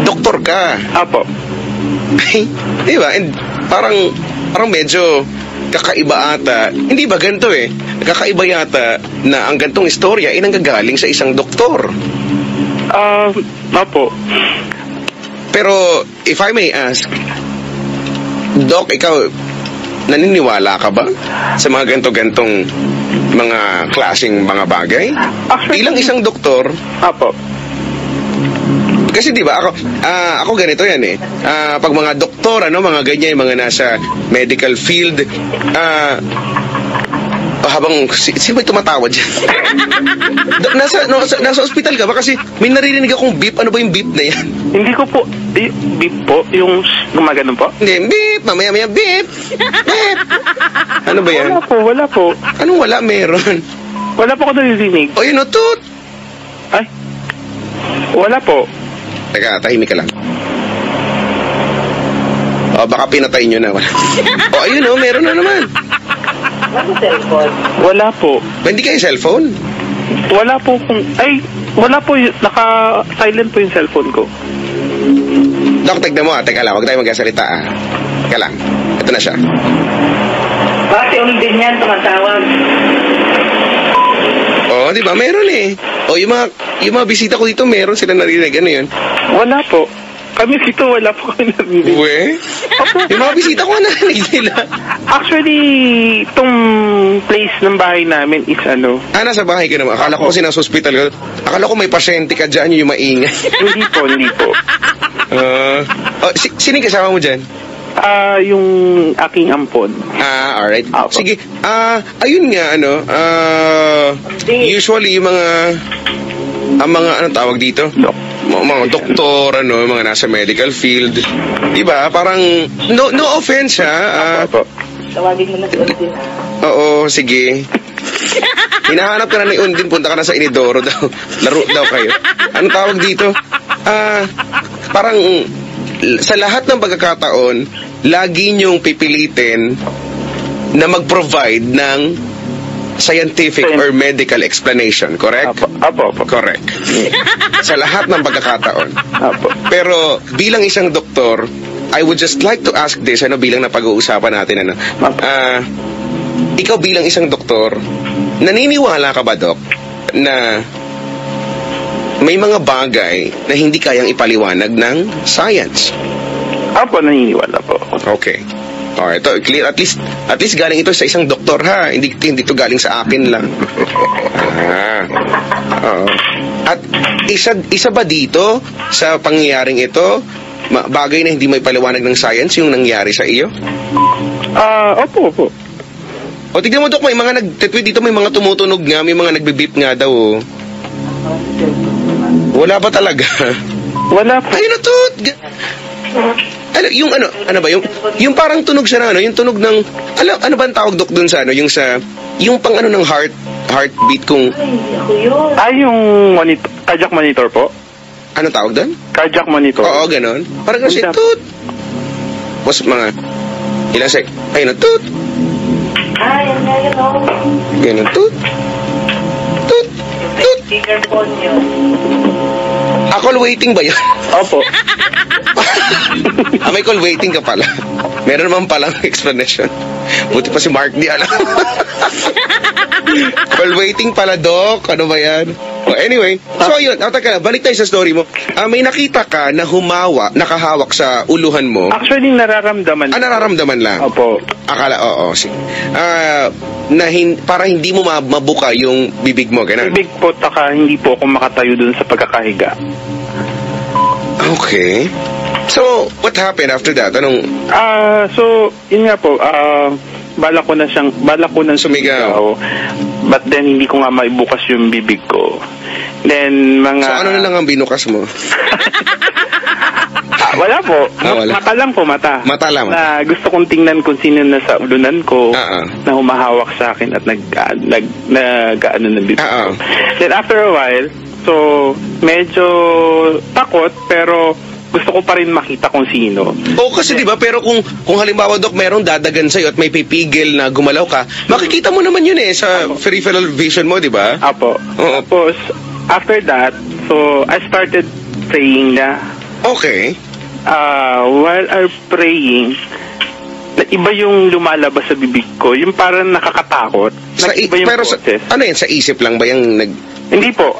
doktor ka. Apo. Di ba? And parang medyo kakaiba ata. Hindi ba ganito eh? Kakaiba yata na ang gantong istorya ay nanggagaling sa isang doktor. Apo. Pero, if I may ask, Doc, ikaw, naniniwala ka ba sa mga gantong mga klaseng mga bagay? Actually, Bilang isang doktor, Apo. kasi di ba ako ganito yan eh. Pag mga doktor, mga ganyan, mga nasa medical field, habang sino ba tumatawad dyan? nasa ospital ka ba? Kasi may naririnig akong beep. Ano ba yung beep na yan? Hindi ko po, beep po, yung gumagano po. Hindi, beep, mamaya beep. Beep. Ano ba yan? Wala po. Anong wala? Meron. Wala po ako naririnig. O yun, toot. Ay, wala po. Teka, tahimik ka lang. O, baka pinatay nyo na. O, ayun meron na naman. Ano cellphone? Wala po. Ba, hindi kayo cellphone? Wala po wala po, naka-silent po yung cellphone ko. Dok, tignan mo teka lang, huwag tayo magkasalita Teka lang, ito na siya. Bakit yung din yan tumatawag? Oo, di ba? Meron eh. O, yung mga bisita ko dito, meron sila narinig. Ano yun? Wala po. Kami dito, wala po kami narinig. Uwe? Yung mga bisita ko, narinig nila. Actually, itong place ng bahay namin is nasa bahay ka naman. Akala ko kasi nasa hospital ka. Akala ko may pasyente ka dyan, yung maingay. Hindi po. Sino yung kasama mo dyan? Yung aking ampon. Alright. Apo. Sige. Ayun nga, usually, yung mga anong tawag dito? Mga doktor, mga nasa medical field. Diba? Parang, no offense, ha? Tawagin mo na si Undin. Oo, sige. Hinahanap ka na ni Undin, punta ka na sa Inidoro daw. Laro daw kayo. Anong tawag dito? Parang, sa lahat ng pagkakataon, lagi niyong pipilitin na mag-provide ng scientific or medical explanation, correct? Apo. Correct. Sa lahat ng pagkakataon. Apo. Pero bilang isang doktor, I would just like to ask this, bilang napag-uusapan natin, ikaw bilang isang doktor, naniniwala ka ba, Dok, na may mga bagay na hindi kayang ipaliwanag ng science? Apo, naniniwala po. Okay. Alright, ito clear. At least galing ito sa isang doktor, ha. Hindi ito galing sa akin lang. At isa ba dito sa pangyayaring ito, bagay na hindi may paliwanag ng science yung nangyari sa iyo? Opo. O, tignan mo, Dok, may mga nag-tweet dito, may mga tumutunog nga, may mga nagbe-beep nga daw. Wala ba talaga? Wala po. Ayun na, Tut! Yung yung parang tunog siya na yung tunog ng, ano ba ang tawag, Dok, dun sa yung pang ng heartbeat kung, yung monitor, cardiac monitor po? ano tawag dun? Cardiac monitor. Oo, ganon. Parang kasi, Tut! Tapos mga, ilang sec, ayun na, Tut! Yan o. Ganon, Tut! Tut! Tut! Speakerphone yun. Call waiting ba yun? Opo. May call waiting ka pala. Meron naman palang explanation. Buti pa si Mark di alam. Call waiting pala, Dok. Ano ba yan? Anyway, so yun. Balik tayo sa story mo. May nakita ka na nakahawak sa uluhan mo. Actually, nararamdaman. Nararamdaman lang? Opo. Akala, oo. Sige. Para hindi mo mabuka yung bibig mo, ganun? Bibig po, hindi po ako makatayo dun sa pagkakahiga. Okay. So, what happened after that? So, yun nga po, balak ko na sumigaw. But then, hindi ko nga maibukas yung bibig ko. Then, So, ano na lang ang binukas mo? Wala po. Wala. Mata lang po, mata. Mata lang. Na gusto kong tingnan kung sino nasa ulunan ko na humahawak sa akin at nag-ano ng bibig ko. Then, after a while, so, medyo takot, pero gusto ko pa rin makita kung sino. Kasi di ba, pero kung halimbawa, Dok, merong dadagan sa'yo at may pipigil na gumalaw ka, makikita mo naman yun sa peripheral vision mo, di ba? Apo. Tapos, after that, so, I started praying na. Okay. While I'm praying, iba yung lumalabas sa bibig ko, yung parang nakakatakot. Iba yung process. Ano yan, sa isip lang ba yung Hindi po.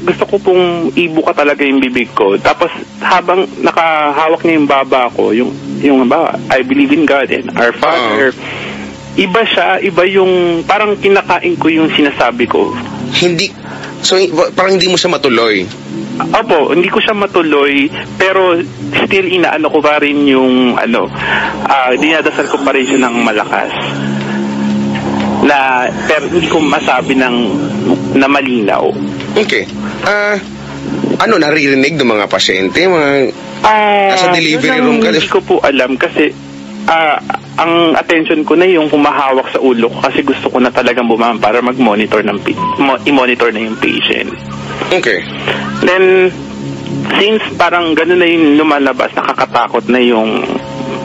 Gusto ko pong ibuka talaga yung bibig ko. Tapos, habang nakahawak niya yung baba ko, yung I believe in God and our Father, iba siya, iba yung, parang kinakain ko yung sinasabi ko. Hindi, so parang hindi mo siya matuloy. Opo, hindi ko siya matuloy, pero still inaano ko pa rin yung, dinadasal ko pa rin siya ng malakas. Pero hindi ko masabi na malinaw. Okay. Naririnig ng mga pasyente? Nasa delivery room ka? Hindi ko po alam kasi ang attention ko na yung humahawak sa ulo ko kasi gusto ko na talagang bumama para mag-monitor i-monitor na yung patient. Okay. Then, since parang gano'n na yung lumalabas, nakakatakot na yung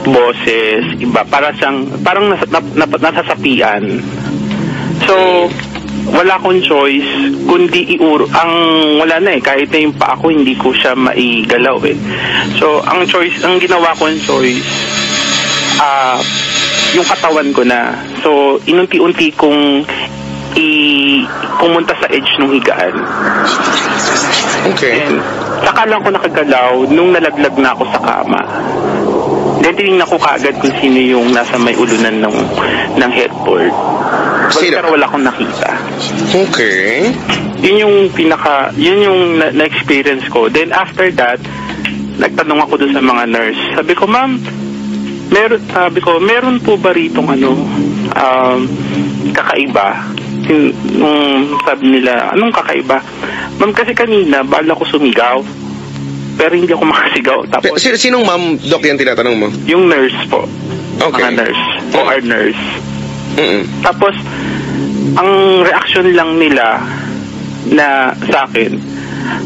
boses, iba, parang nasasapian. So, wala akong choice, kundi wala na kahit na yung pa ako, hindi ko siya maigalaw So, ang ginawa kong choice, yung katawan ko na. So, inunti-unti kong pumunta sa edge ng higaan. Okay. And, saka lang ko nakagalaw nung nalaglag na ako sa kama. Then, tinignan ko kaagad kung sino yung nasa may ulunan ng headboard. Pero wala akong nakita. Okay. Yun yung na-experience ko. Then, after that, nagtanong ako dun sa mga nurse. Sabi ko, ma'am, meron po ba ritong kakaiba? Sabi nila, anong kakaiba? Ma'am, kasi kanina, bala ko sumigaw. Pero hindi ako makasigaw. Tapos, sinong ma'am, Doc, yan tinatanong mo? Yung nurse po. Okay. Mga nurse. OR nurse. Mm-mm. Tapos, ang reaction lang nila na sa akin,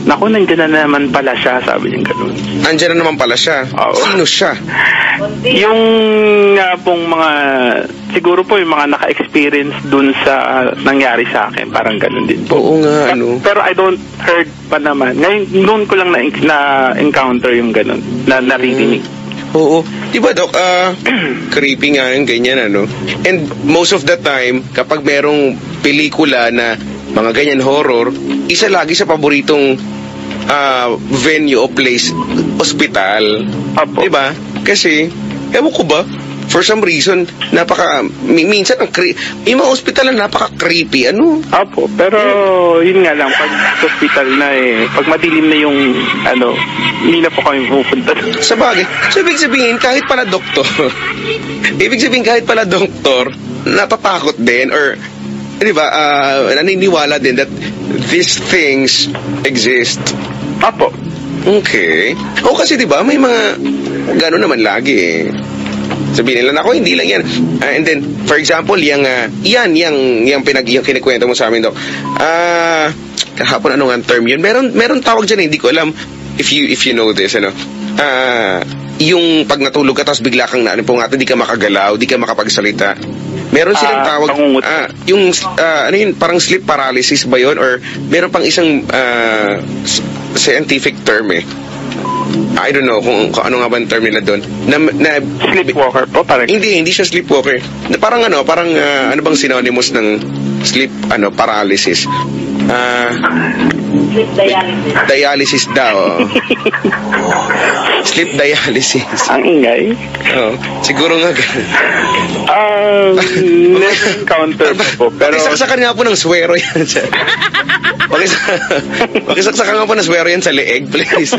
naku, nandiyan na naman pala siya, sabi niya gano'n. Nandiyan na naman pala siya? Oo. Sino siya? Yung pong mga, siguro po yung mga naka-experience dun sa nangyari sa akin, parang gano'n din po. Oo nga, Pero I don't heard pa naman. Ngayon, noon ko lang na-encounter yung gano'n, na naririnig. Oo. Diba, Doc, creepy nga yung ganyan, And most of the time, kapag merong pelikula na mga ganyan horror, isa lagi sa paboritong venue o place, ospital. Apo. Diba? Kasi, ewan ko ba, for some reason, minsan, yung mga ospital na napaka-creepy, Apo, pero yun nga lang, pag hospital na pag madilim na yung, hindi na po kami pupunta. Sa bagay. So, ibig sabihin, kahit pala doktor, natatakot din, or, di ba, naniniwala din that these things exist. Apo. Okay. O kasi di ba, may mga gano'n naman lagi Sabihin nila, ako hindi lang yan. And then, for example, yung kinikwento mo sa amin, Dok. Kahapon, ano nga term yun? Meron tawag dyan, hindi ko alam if you know this, yung pag natulog ka, tapos bigla kang di ka makagalaw, di ka makapagsalita. Meron silang tawag, parang sleep paralysis ba yun? Or meron pang isang scientific term I don't know kung ano nga ba ang term nila doon. Sleepwalker po, parang. Hindi siya sleepwalker. Parang ano bang synonymous ng sleep paralysis? Sleep dialysis. Dialysis daw. Sleep dialysis. Ang ingay. Siguro nga. Never-encounter po. Pero pakisaksakan nga po ng swero yan. Pakisaksakan nga po ng swero yan sa leeg, please.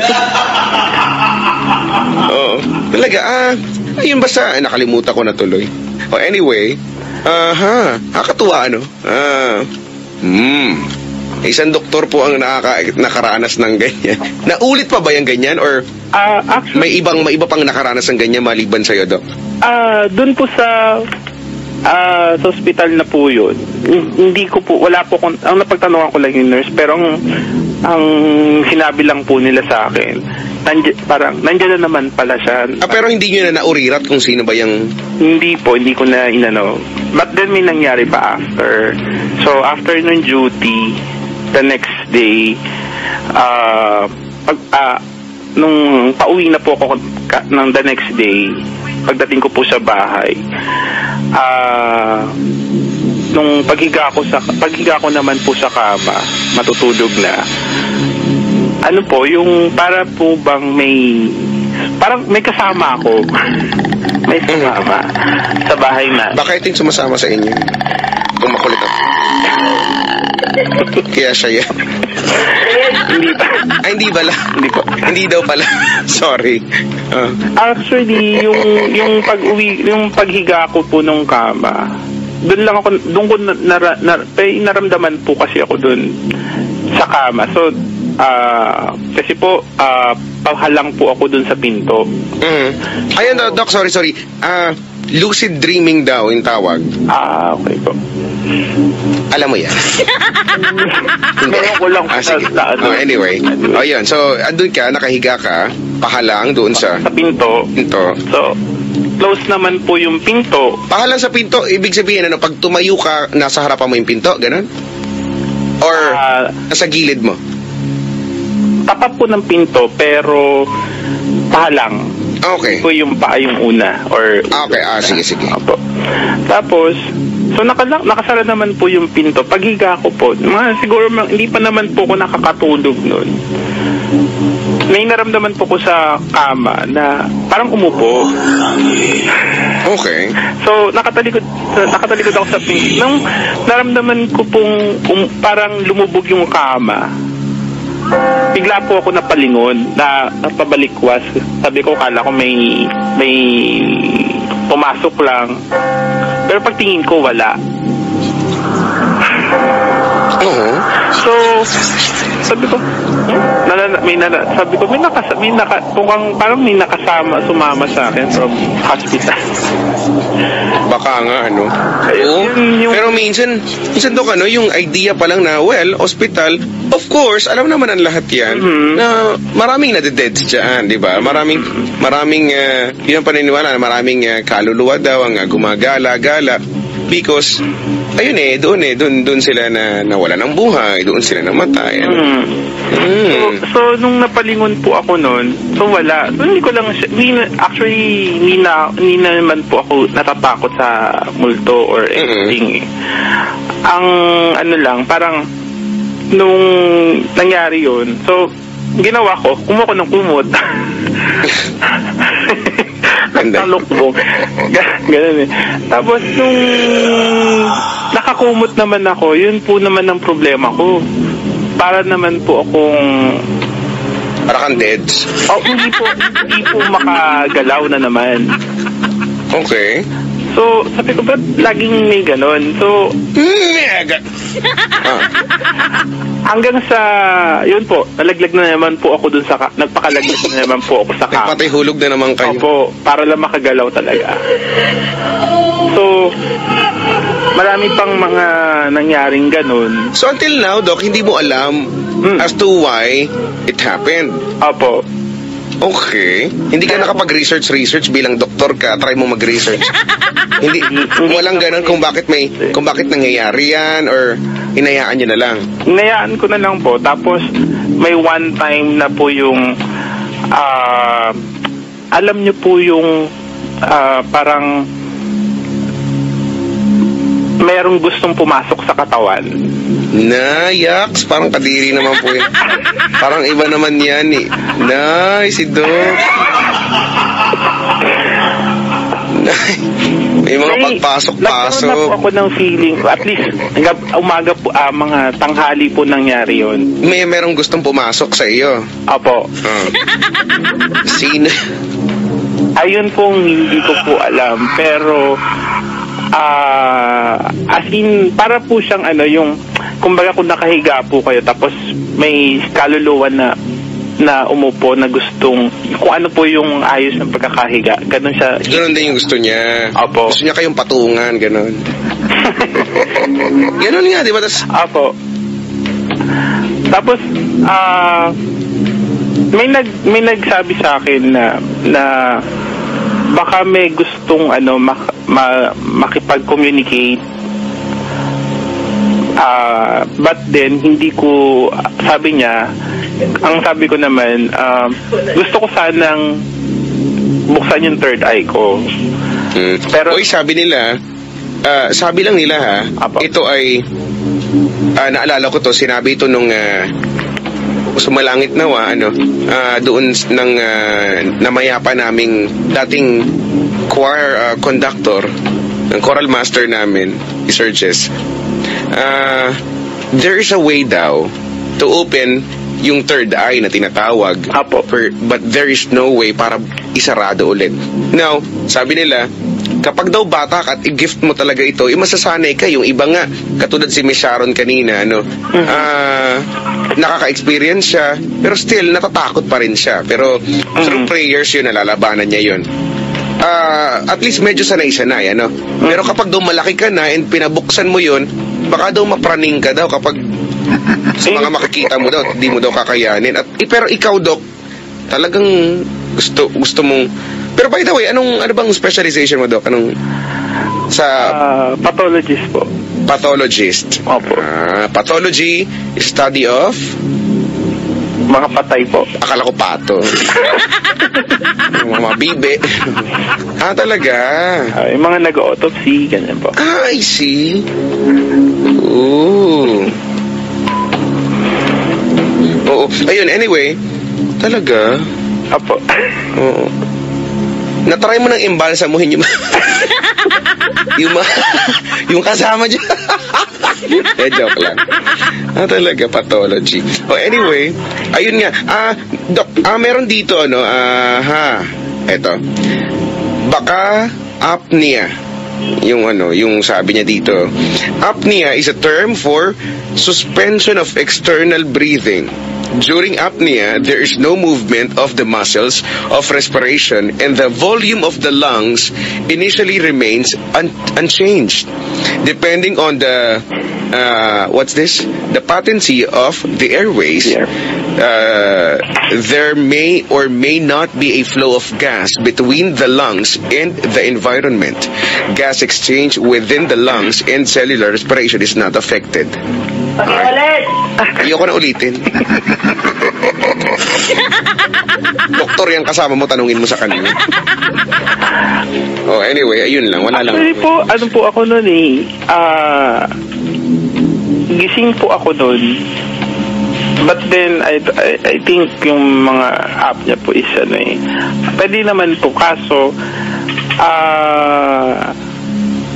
Oo. Talaga, ayun basta, nakalimutan ko na tuloy. Anyway, nakakatuwa, isang doktor po ang nakaranas ng ganyan. Naulit pa ba yung ganyan? Or actually, may iba pang nakaranas ng ganyan maliban sa'yo, Dok? Doon po sa hospital na po yun. Hindi ko po, wala po, ang napagtanungan ko lang yung nurse, pero ang sinabi lang po nila sa akin, nandiyan na naman pala siya. Pero hindi nyo na naurirat kung sino ba yung... Hindi ko na inano. But then may nangyari pa after. So after ng duty, the next day, nung pauwi na po ako ng the next day, pagdating ko po sa bahay, nung paghiga ko naman po sa kama, matutulog na, yung para po bang may parang may kasama ako. May kasama sa bahay na. Baka ito yung sumasama sa inyo. Kung makulit ako. Kaya siya yan. Hindi ba? Ay, hindi pala. Hindi po. Hindi daw pala. Sorry. Actually, yung pag-uwi, yung paghiga ko po nung kama, doon ko naramdaman po kasi ako doon sa kama. So, kasi po, pahalang po ako doon sa pinto. Ayun, Doc, sorry. Lucid dreaming daw yung tawag. Okay po. Alam mo yan? Meron ko lang sige. Anyway. Yun. So, andun ka, nakahiga ka, pahalang doon sa pinto. So, close naman po yung pinto. Pahalang sa pinto, ibig sabihin, pag tumayo ka, nasa harapan mo yung pinto, ganun? Or, nasa gilid mo? Tapat po ng pinto, pero pahalang. Okay. Po yung paa yung una. Okay, sige. Opo. Tapos, so nakasara naman po yung pinto. Paghiga ko po, siguro hindi pa naman po ako nakakatulog nun. May naramdaman po ko sa kama na parang umupo. Okay. So, nakatalikod ako sa pinto. Nung naramdaman ko pong parang lumubog yung kama, bigla po ako napalingon, napabalikwas. Sabi ko, kala ko may pumasok lang. Pero pagtingin ko, wala. So, sabi ko, parang may nakasama, sumama sa akin from hospital. Baka nga, Pero minsan Dok, yung idea pa lang na, hospital, of course, alam naman ang lahat yan, na maraming nadededs dyan, di ba? Maraming, yun ang paniniwala, na maraming kaluluwa daw ang gumagala-gala. Because, ayun doon sila na nawala ng buhay, doon sila namatay. So, nung napalingon po ako noon, so wala. So, hindi naman po ako natatakot sa multo or anything. Ang parang, nung nangyari yun, so, ginawa ko, kumuha ko ng kumot. Nagtalokbong. Ganun Tapos nung nakakumot naman ako, yun po naman ang problema ko. Para naman po akong... Para kang deads? Hindi po makagalaw na naman. Okay. So, sabi ko, ba't laging may ganon? So, hanggang sa, yun po, nalaglag na naman po ako dun nagpakalaglag na naman po ako sa kama. Patay hulog na naman kayo. Opo, para lang makagalaw talaga. So, marami pang mga nangyaring ganon. So, until now, Doc, hindi mo alam as to why it happened? Opo. Okay. Hindi ka nakapag-research bilang doktor ka, try mo mag-research. Walang ganun kung bakit nangyayari yan or hinayaan nyo na lang. Hinayaan ko na lang po. Tapos may one time na po yung alam nyo po yung parang mayroong gustong pumasok sa katawan. Yaks, parang kadiri naman po yan. Parang iba naman yan eh. Si Doc. May mga pagpasok-pasok. Nagkaroon na po ako ng feeling, at least umaga po, mga tanghali po nangyari yun. Merong gustong pumasok sa iyo. Apo. Sino? Ayun pong hindi ko po alam, pero as in, para po siyang yung, kumbaga kung nakahiga po kayo, tapos may kaluluwa na umupo na gustong, kung ano po yung ayos ng pagkakahiga, ganun siya. Ganun din yung gusto niya. Opo. Gusto niya kayong patungan, ganun. Ganun nga, di ba? Opo. Tapos, may nagsabi sa akin na baka may gustong makipag-communicate, but then hindi ko, sabi niya, ang sabi ko naman, gusto ko sanang buksan yung third eye ko. Pero sabi lang nila Apo. ito ay naalala ko to, sinabi ito nung sumalangit nawa, doon ng namayapa naming dating choir conductor, ng choral master namin, si Sir Jess. There is a way daw to open yung third eye na tinatawag. Apo. But there is no way para isarado ulit. Now, sabi nila, kapag daw bata ka at i-gift mo talaga ito, masasanay ka. Yung iba nga, katulad si Miss Sharon kanina, nakaka-experience siya, pero still, natatakot pa rin siya. Pero through prayers yun, nalalabanan niya yun. At least medyo sanay-sanay, Pero kapag daw malaki ka na and pinabuksan mo yun, baka daw mapraning ka daw kapag sa mga makikita mo daw, hindi mo daw kakayanin. Pero ikaw, Doc, talagang gusto mong... Pero by the way, ano bang specialization mo, Doc? Pathologist po. Pathologist. Opo. Pathology, study of? Mga patay po. Akala ko pato. Mga bibe. Talaga? Yung mga nag-autopsy, ganyan po. I see. Ooh. Oo. Ayun, anyway. Talaga? Apo. Oo. Natry mo nang imbalsamuhin yung kasama dyan. Joke lang. Talaga, pathology. Anyway, ayun nga. Doc, meron dito, eto. Baka apnea. Yung sabi niya dito. Apnea is a term for suspension of external breathing. During apnea, there is no movement of the muscles of respiration and the volume of the lungs initially remains unchanged. Depending on the patency of the airways, there may or may not be a flow of gas between the lungs and the environment. Gas exchange within the lungs and cellular respiration is not affected. Ulit! Ayoko na ulitin. Doktor yung kasama mo, tanungin mo sa kanila. Anyway, ayun lang. Wala lang. Actually po, ako nun gising po ako nun. But then, I think yung mga app niya po is pwede naman po, kaso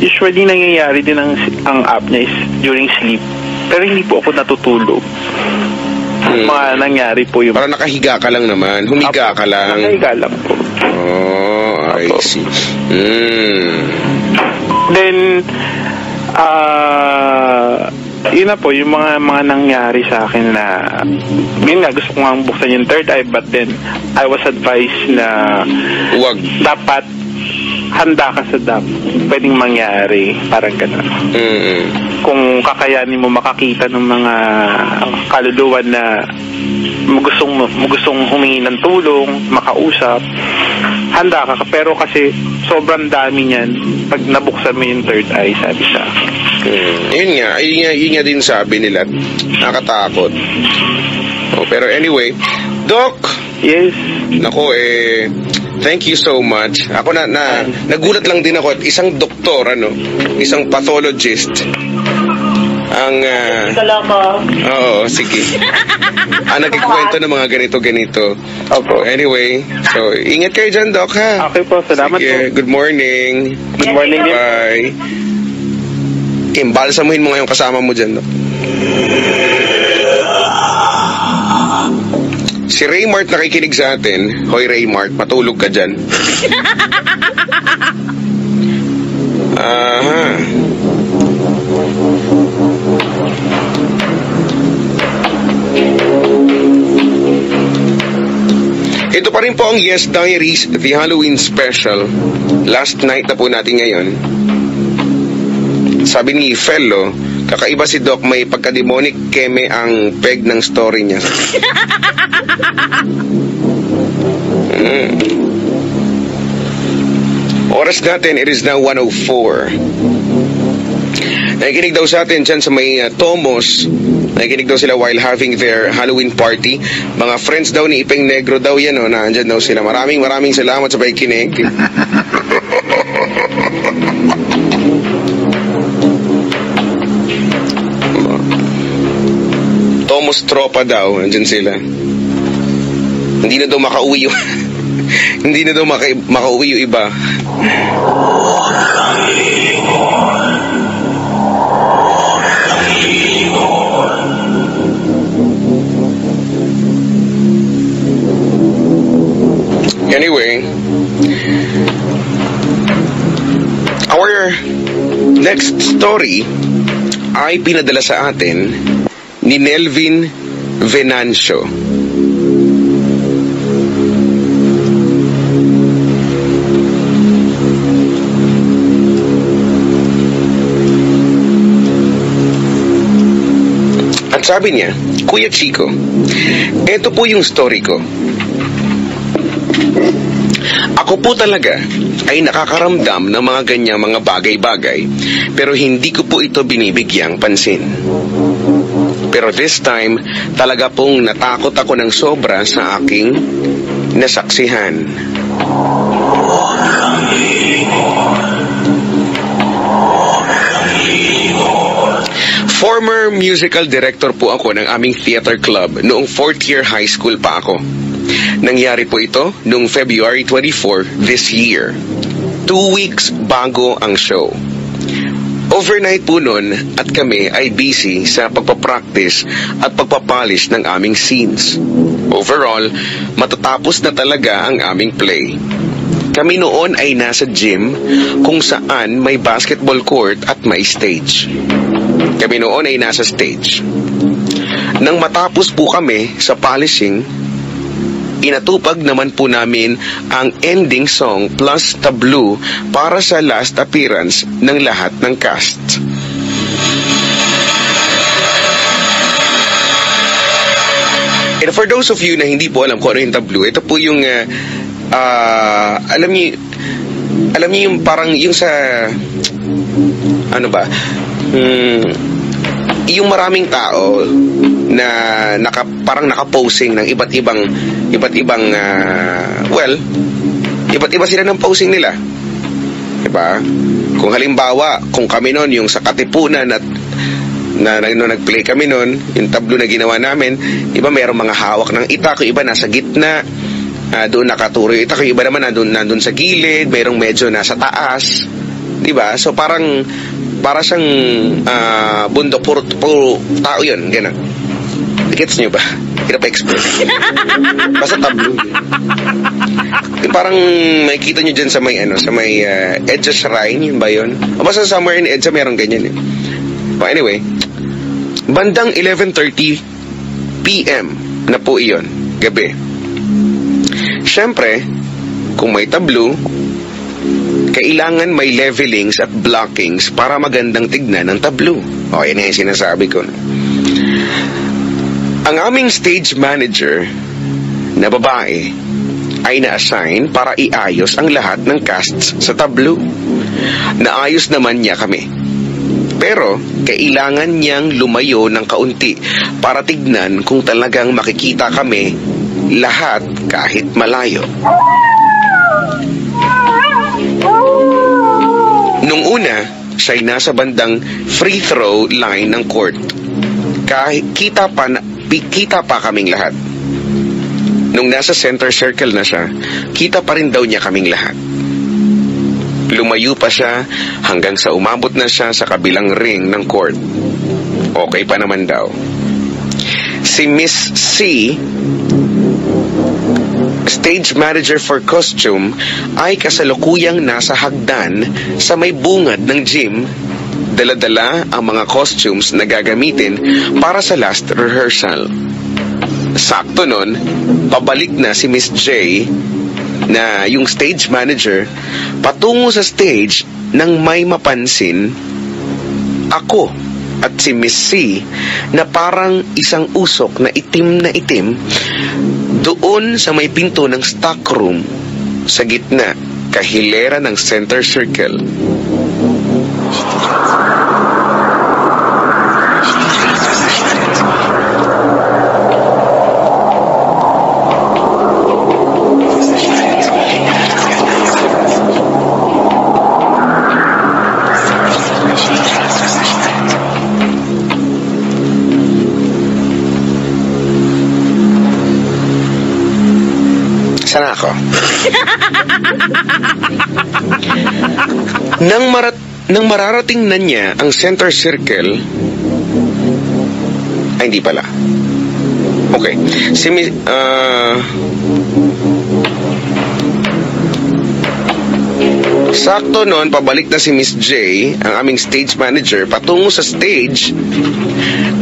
usually nangyayari din ang app niya is during sleep. Pero hindi po ako natutulog. Mga nangyari po yung... Parang nakahiga ka lang naman. Humiga ka lang. Nakahiga lang po. I see. Then, yun na po, yung mga nangyari sa akin na, yun nga, gusto ko nga buksan yung third eye, but then, I was advised na Huwag. dapat handa ka sa pwedeng mangyari, parang gano'n. Kung kakayanin mo makakita ng mga kaluluwa na gustong humingi ng tulong, makausap, handa ka. Pero kasi sobrang dami niyan pag nabuksan mo yung third eye, sabi sa akin. Yun nga din sabi nila. Nakatakot. Pero anyway, Doc. Yes. Nako, thank you so much. Ako nagulat lang din ako at isang doktor, isang pathologist. Ang oo, sige. Nagkikwento ng mga ganito. Opo. Anyway, so ingat kayo dyan, Doc, ha? Okay po, salamat po. Good morning. Good morning. Bye. Imbalsamuhin mo nga yung kasama mo dyan, Doc. Si Raymart nakikinig sa atin. Hoy, Raymart, matulog ka dyan. Ito pa rin po ang Yes Diaries, the Halloween special. Last night na po natin ngayon. Sabi ni Fellow, kakaiba si Doc, may pagka-demonic keme ang peg ng story niya. Oras natin, it is now 1:04. Nakikinig daw sa atin dyan sa may Tomos. Nakikinig daw sila while having their Halloween party. Mga friends daw ni Ipeng Negro daw yan, nandyan daw sila. Maraming salamat sa pakikinig. Tomos Tapos tropa daw, nandyan sila. Hindi na daw makauwi yung hindi na daw makauwi yung iba. Anyway, our next story ay pinadala sa atin ni Nelvin Venancio. At sabi niya, Kuya Chico, eto po yung story ko. Ako po talaga ay nakakaramdam ng mga ganyang mga bagay-bagay, pero hindi ko po ito binibigyang pansin. Pero this time, talaga pong natakot ako ng sobra sa aking nasaksihan. Former musical director po ako ng aming theater club noong 4th year high school pa ako. Nangyari po ito noong February 24 this year. 2 weeks bago ang show. Overnight po nun at kami ay busy sa pagpapractice at pagpapolish ng aming scenes. Overall, matatapos na talaga ang aming play. Kami noon ay nasa gym kung saan may basketball court at may stage. Kami noon ay nasa stage. Nang matapos po kami sa polishing, inatupag naman po namin ang ending song plus tableau para sa last appearance ng lahat ng cast. And for those of you na hindi po alam kung ano yung tableau, ito po yung alam niyo yung parang yung sa ano ba, yung maraming tao na parang naka-posing ng iba't ibang iba't iba sila ng posing nila. Diba? Kung halimbawa, kung kami noon yung sa Katipunan at nag-play kami noon, yung tablo na ginawa namin, iba mayroong mga hawak ng itak, yung iba nasa gitna, doon nakaturo yung itak, yung iba naman nandun sa gilid, mayroong medyo nasa taas. Diba? So para siyang bundok, puro tao yun, gano'n. Gets nyo ba? Hirap express. Basta tablo. Parang makikita nyo dyan sa may Edsa Shrine, yun ba yun? O basta somewhere in Edsa meron ganyan eh. But anyway, bandang 11:30 PM na po iyon, gabi. Siyempre, kung may tablo, kailangan may levelings at blockings para magandang tignan ng tablo. O, yun yung sinasabi ko. Ang aming stage manager na babae ay na-assign para iayos ang lahat ng casts sa tablo. Naayos naman niya kami. Pero kailangan niyang lumayo ng kaunti para tignan kung talagang makikita kami lahat kahit malayo. Nung una, siya'y nasa bandang free throw line ng court. Kita pa kaming lahat. Nung nasa center circle na siya, kita pa rin daw niya kaming lahat. Lumayo pa siya hanggang sa umabot na siya sa kabilang ring ng court. Okay pa naman daw. Si Miss C, stage manager for costume, ay kasalukuyang nasa hagdan sa may bungad ng gym. Dala-dala ang mga costumes na gagamitin para sa last rehearsal. Sakto nun, pabalik na si Miss J, na yung stage manager, patungo sa stage nang may mapansin ako at si Miss C na parang isang usok na itim doon sa may pinto ng stock room sa gitna, kahilera ng center circle. Isa na ako. Nang mararating na niya ang center circle, ay hindi pala. Okay. Sakto noon, pabalik na si Miss J, ang aming stage manager, patungo sa stage.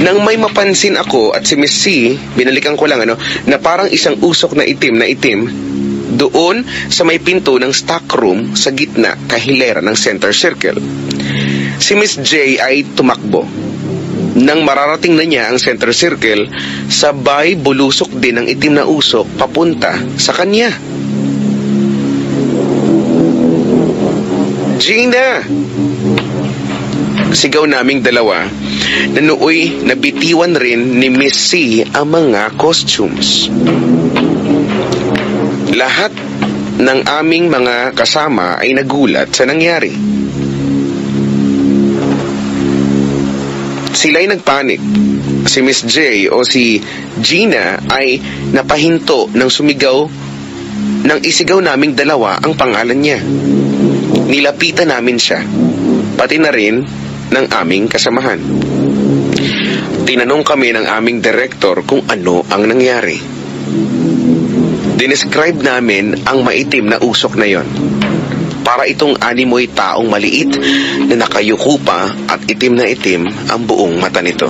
Nang may mapansin ako at si Miss C, binalikan ko lang na parang isang usok na itim doon sa may pinto ng stock room sa gitna kahilera ng center circle. Si Miss J ay tumakbo. Nang mararating na niya ang center circle, sabay bulusok din ang itim na usok papunta sa kanya. Gina! Sigaw naming dalawa na nooy nabitiwan rin ni Miss C ang mga costumes. Lahat ng aming mga kasama ay nagulat sa nangyari. Sila'y nagpanik. Si Miss J o si Gina ay napahinto nang isigaw naming dalawa ang pangalan niya. Nilapitan namin siya, pati na rin ng aming kasamahan. Tinanong kami ng aming direktor kung ano ang nangyari. Dinescribe namin ang maitim na usok na yon. Para itong animoy taong maliit na nakayuko pa at itim na itim ang buong mata nito.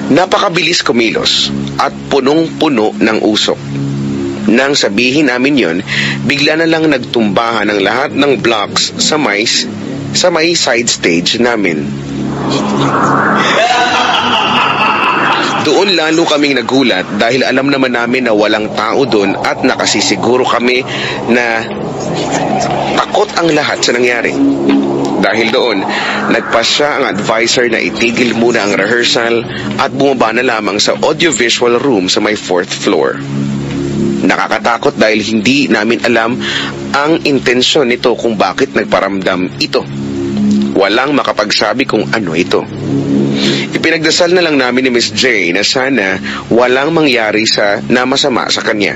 Napakabilis kumilos at punong-puno ng usok. Nang sabihin namin yon, bigla na lang nagtumbahan ang lahat ng blocks sa may side stage namin. Doon lalo kaming nagulat dahil alam naman namin na walang tao doon at nakasisiguro kami na takot ang lahat sa nangyari. Dahil doon, nagpasya ang advisor na itigil muna ang rehearsal at bumaba na lamang sa audiovisual room sa may 4th floor. Nakakatakot dahil hindi namin alam ang intensyon nito kung bakit nagparamdam ito. Walang makapagsabi kung ano ito. Ipinagdasal na lang namin ni Miss J na sana walang mangyari na masama sa kanya.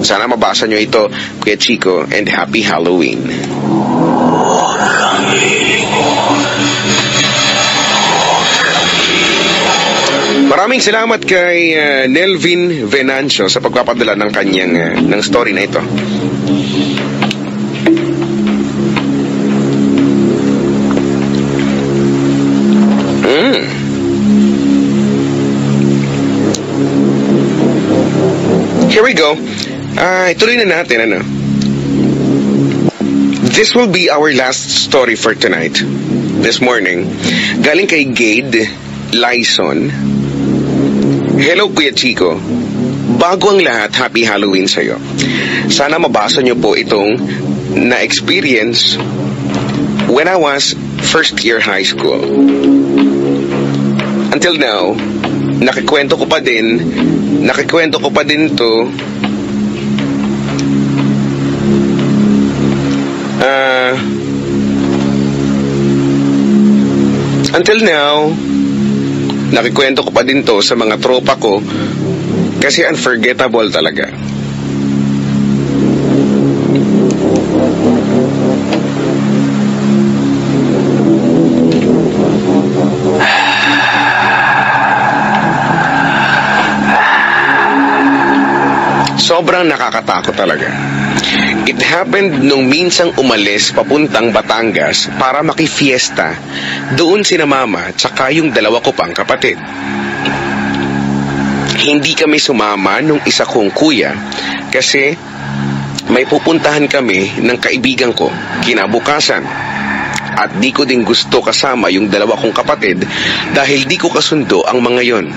Sana mabasa nyo ito, Kuya Chico, and Happy Halloween. Maraming salamat kay Nelvin Venancio sa pagpapadala ng kanyang ng story na ito. Here we go. Ituloy na natin, This will be our last story for tonight. This morning, galing kay Gade Lyson. Hello, Kuya Chico. Bago ang lahat, Happy Halloween sa'yo. Sana mabasa nyo po itong na-experience when I was first year high school. Until now, nakikwento ko pa din to until now, nakikwento ko pa din to sa mga tropa ko kasi unforgettable talaga. Sobrang nakakatakot talaga. It happened nung minsang umalis papuntang Batangas para makifiesta. Doon sina mama at saka yung dalawa ko pang kapatid. Hindi kami sumama nung isa kong kuya kasi may pupuntahan kami ng kaibigan ko kinabukasan. At di ko din gusto kasama yung dalawa kong kapatid dahil di ko kasundo ang mga yon.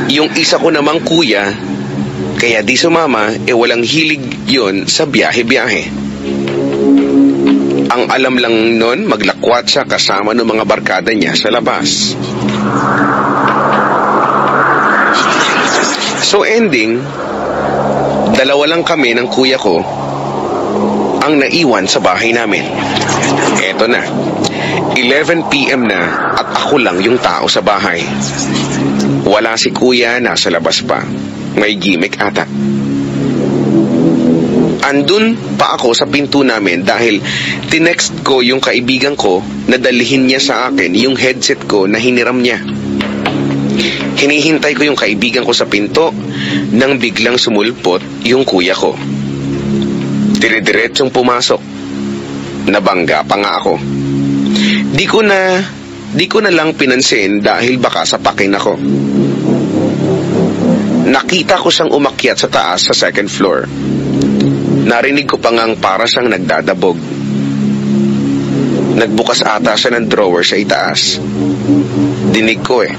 Yung isa ko namang kuya, kaya di sumama, walang hilig yon sa biyahe-biyahe. Ang alam lang nun, maglakwat siya kasama ng mga barkada niya sa labas. So ending, dalawa lang kami ng kuya ko ang naiwan sa bahay namin. Eto na, 11 p.m. na at ako lang yung tao sa bahay. Wala si kuya, nasa labas pa. May gimmick ata. Andun pa ako sa pinto namin dahil tinext ko yung kaibigan ko na dalhin niya sa akin yung headset ko na hiniram niya. Hinihintay ko yung kaibigan ko sa pinto nang biglang sumulpot yung kuya ko. Dire-diretsong pumasok. Nabangga pa nga ako. Di ko na lang pinansin dahil baka sapakin ako. Nakita ko siyang umakyat sa taas sa second floor. Narinig ko pa ngang para siyang nagdadabog. Nagbukas ata siya ng drawer sa itaas. Dinig ko eh.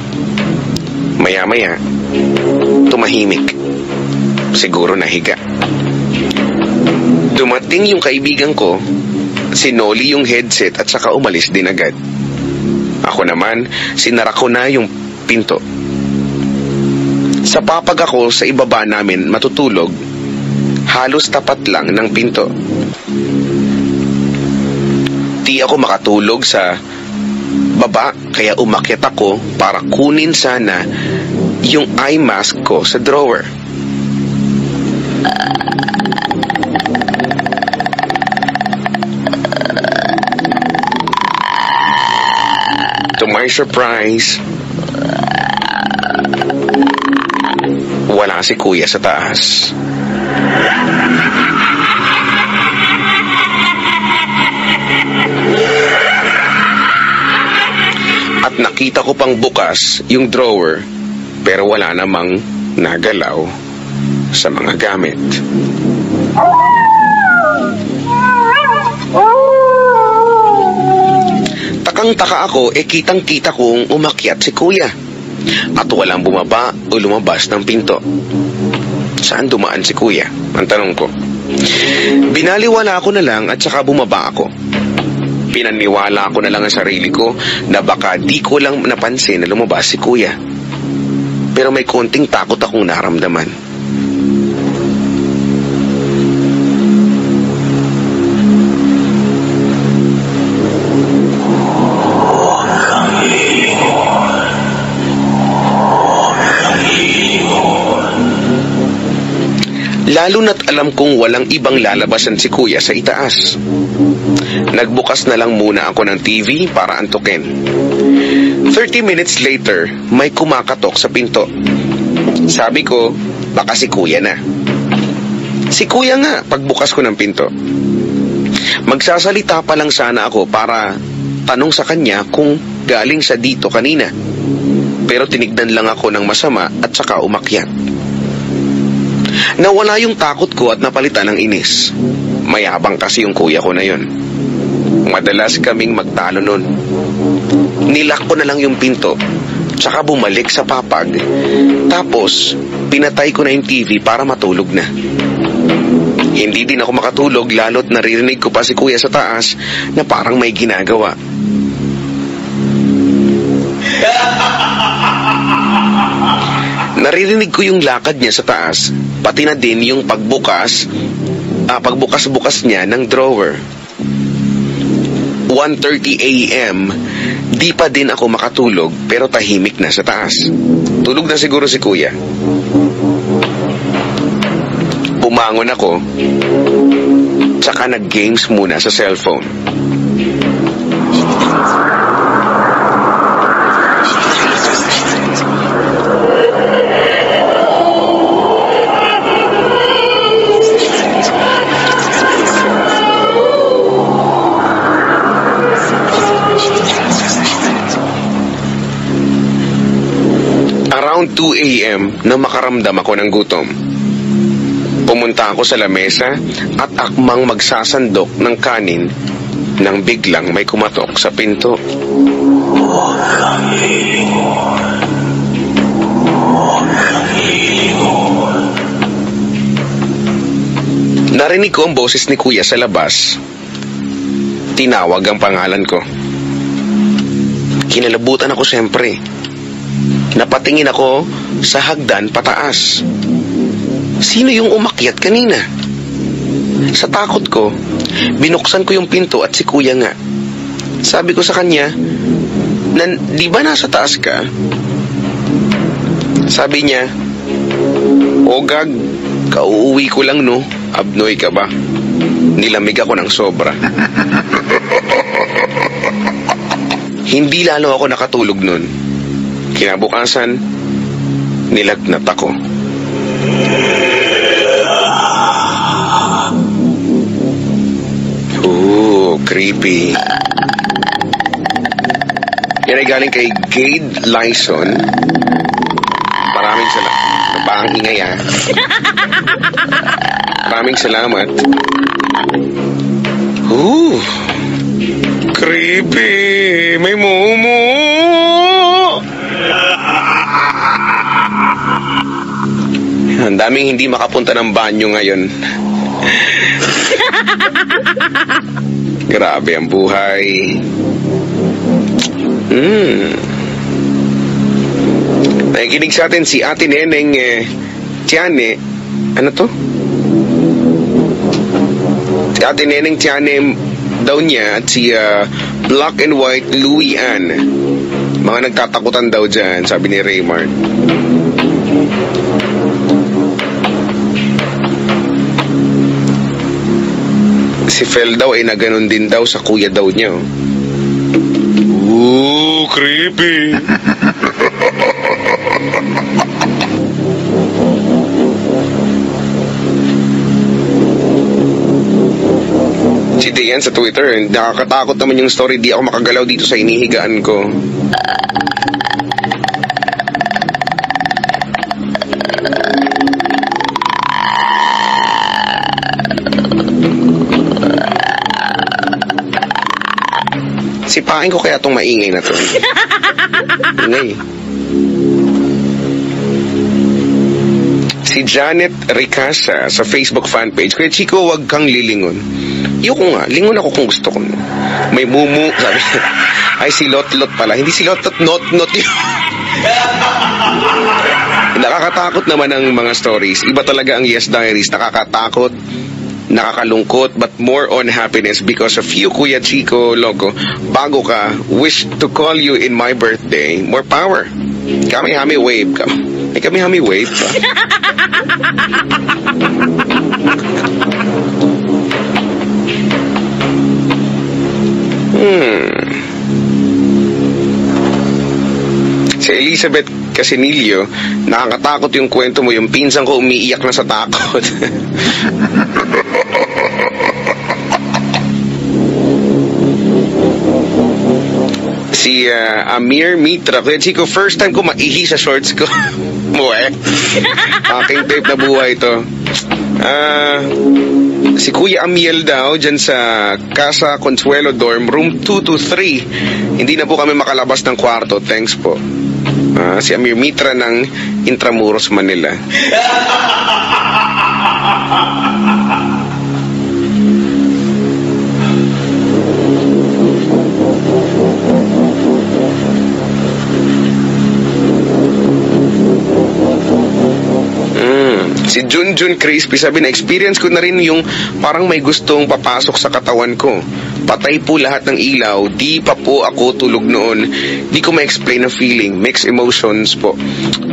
Maya-maya, tumahimik. Siguro nahiga. Dumating yung kaibigan ko, sinoli yung headset at saka umalis din agad. Ako naman, sinara ko na yung pinto. Sa papag ako sa ibaba namin matutulog, halos tapat lang ng pinto. Di ako makatulog sa baba, kaya umakyat ako para kunin sana yung eye mask ko sa drawer. To my surprise, wala si kuya sa taas. At nakita ko pang bukas yung drawer, pero wala namang nagalaw sa mga gamit. Takang-taka ako, kitang-kita kong umakyat si kuya. At walang bumaba o lumabas ng pinto. Saan dumaan si kuya? Ang tanong ko. Binaliwala ako na lang at saka bumaba ako. Pinaniwala ko na lang ang sarili ko na baka di ko lang napansin na lumabas si kuya. Pero may konting takot akong naramdaman. Lalo na't alam kong walang ibang lalabasan si kuya sa itaas. Nagbukas na lang muna ako ng TV para antukin. 30 minutes later, may kumakatok sa pinto. Sabi ko, baka si kuya na. Si kuya nga, pagbukas ko ng pinto. Magsasalita pa lang sana ako para tanong sa kanya kung galing sa dito kanina. Pero tinignan lang ako ng masama at saka umakyat. Nawala yung takot ko at napalitan ng inis. Mayabang kasi yung kuya ko na yun. Madalas kaming magtalo nun. Nilak ko na lang yung pinto, tsaka bumalik sa papag. Tapos, pinatay ko na yung TV para matulog na. Hindi din ako makatulog lalo't naririnig ko pa si kuya sa taas na parang may ginagawa. Naririnig ko yung lakad niya sa taas, pati na din yung pagbukas-bukas niya ng drawer. 1:30 a.m., di pa din ako makatulog pero tahimik na sa taas. Tulog na siguro si kuya. Bumangon ako, tsaka nag-games muna sa cellphone. Around 2 a.m. na makaramdam ako ng gutom. Pumunta ako sa lamesa at akmang magsasandok ng kanin nang biglang may kumatok sa pinto. Narinig ko ang boses ni kuya sa labas. Tinawag ang pangalan ko. Kinalabutan ako siyempre. Napatingin ako sa hagdan pataas. Sino yung umakyat kanina? Sa takot ko, binuksan ko yung pinto at si kuya nga. Sabi ko sa kanya, di ba nasa taas ka? Sabi niya, o gag, kauuwi ko lang no, abnoy ka ba? Nilamig ako ng sobra. Hindi lalo ako nakatulog nun. Kinabukasan, nilagnat ako. Ooh, creepy. Yan ay galing kay Gade Lyson. Maraming salamat. Napang ingay ah. Maraming salamat. Ooh, creepy. May mumu. Ang daming hindi makapunta ng banyo ngayon. Grabe ang buhay. Nakikinig sa atin si Ate Neneng Tiane. Ano to? Si Ate Neneng Tiane daw niya at si Black and White Louie Ann. Mga nagtatakutan daw dyan, sabi ni Raymart. Si Fel daw ay naganon din daw sa kuya daw niya. Ooh, creepy. Si Diane sa Twitter, nakakatakot naman yung story, di ako makagalaw dito sa inihigaan ko. Sipain ko kaya itong maingay na to. Ingay. Si Janet Ricasa sa Facebook fanpage, Kuya Chico, wag kang lilingon. Yoko nga, lingon ako kung gusto ko. May mumu, sabi. Ay, si Lot-Lot pala. Hindi si Lot-Lot, not yun. Nakakatakot naman ang mga stories. Iba talaga ang Yes Diaries. Nakakatakot, nakakalungkot, but more on happiness because of you, Kuya Chico Loco. Bago ka, wish to call you in my birthday. More power. Kami-hami wave. May kami-hami wave pa. Si Elizabeth Casinillo, nakakatakot yung kwento mo. Yung pinsan ko umiiyak na sa takot. Si Amir Mitra, Kuya Chico, first time ko maihi sa shorts ko. Buhay. Aking tape na buhay to. Si Kuya Amiel daw dyan sa Casa Consuelo Dorm, room 223. Hindi na po kami makalabas ng kwarto. Thanks po. Si Amir Mitra ng Intramuros, Manila. Si Junjun Crispy, sabi na experience ko na rin yung parang may gustong papasok sa katawan ko. Patay po lahat ng ilaw, di pa po ako tulog noon. Di ko ma-explain ang feeling, mixed emotions po.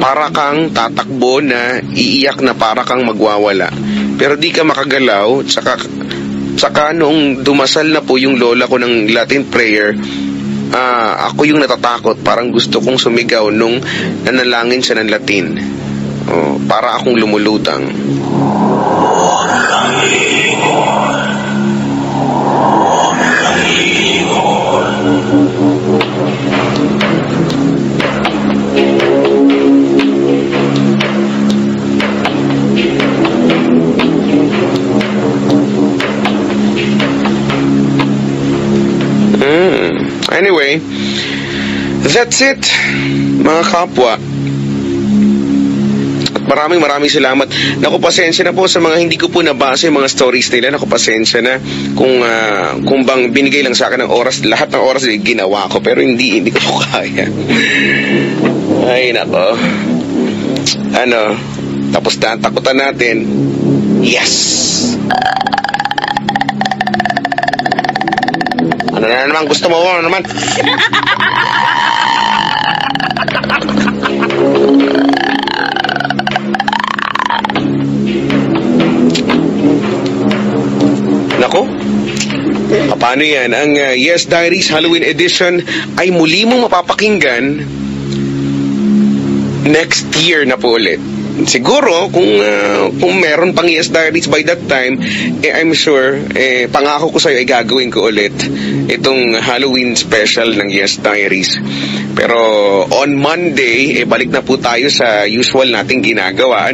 Para kang tatakbo na iiyak na para kang magwawala. Pero di ka makagalaw, saka nung dumasal na po yung lola ko ng Latin prayer, ako yung natatakot, parang gusto kong sumigaw nung nanalangin siya ng Latin. Para akong lumulutang. Anyway, that's it, mga kapwa. Maraming salamat. Naku, pasensya na po sa mga hindi ko po nabasa yung mga stories nila. Naku, pasensya na kung bang binigay lang sa akin ng oras, lahat ng oras ginawa ko, pero hindi ko po kaya. Ay, nako. Tapos na takutan natin. Yes! Ano na naman gusto mo? Ano naman? Nako, paano yan? Ang Yes Diaries Halloween Edition ay muli mong mapapakinggan next year na po ulit. Siguro, kung meron pang Yes Diaries by that time, I'm sure, pangako ko sa'yo ay gagawin ko ulit itong Halloween special ng Yes Diaries. Pero on Monday, balik na po tayo sa usual nating ginagawa,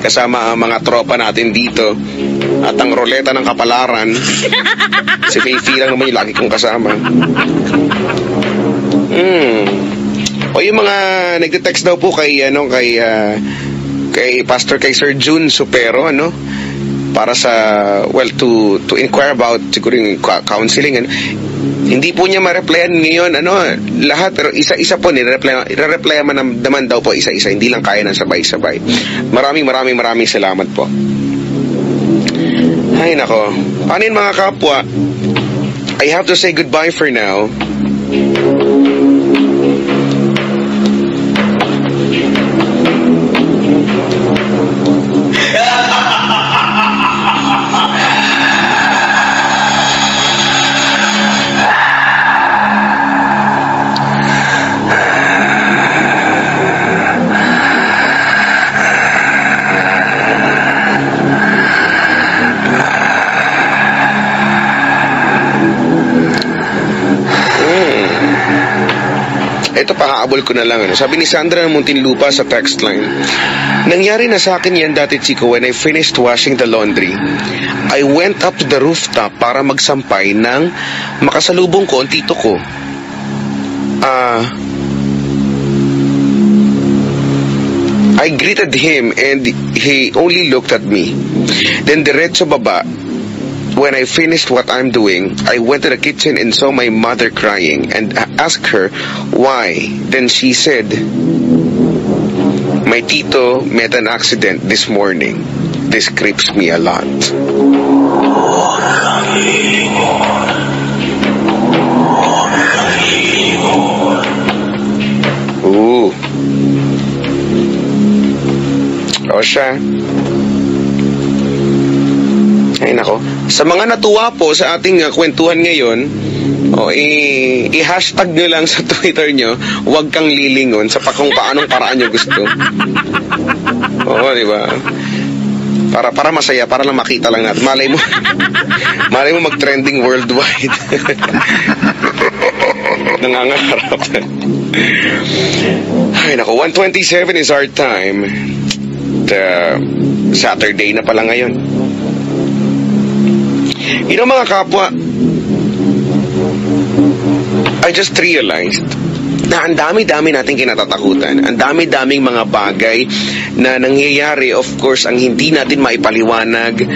kasama ang mga tropa natin dito. At ang roleta ng kapalaran, si Faye lang naman yung lagi kong kasama. O yung mga nagte-text daw po kay Pastor, kay Sir June Supero, para sa, to inquire about siguro yung counseling, hindi po niya ma-replyan ngayon, lahat, pero isa-isa po, i-replyan naman daw po isa-isa, hindi lang kaya ng sabay-sabay. Maraming salamat po. Ay nako, paano yun mga kapwa? I have to say goodbye for now. Ito, pakaabol ko na lang. Sabi ni Sandra ng Muntinlupa sa text line, nangyari na sa akin yan dati, Chico, when I finished washing the laundry. I went up to the rooftop para magsampay ng makasalubong ko ang tito ko. I greeted him and he only looked at me. Then diretso baba. When I finished what I'm doing, I went to the kitchen and saw my mother crying and asked her why. Then she said, my tito met an accident this morning. This creeps me a lot. Ooh. O siya. Ay nako. Sa mga natuwa po sa ating kwentuhan ngayon, i-hashtag nyo lang sa Twitter nyo, huwag kang lilingon sa kung paanong paraan nyo gusto. Oo, di ba? Para masaya, para lang makita lang natin. Malay mo mag-trending worldwide. Nangangarap. Ay nako, 1:27 is our time. Saturday na pala ngayon. Mga kapwa, I just realized na ang dami-dami nating kinatatakutan. Ang dami-daming mga bagay na nangyayari, of course, ang hindi natin maipaliwanag,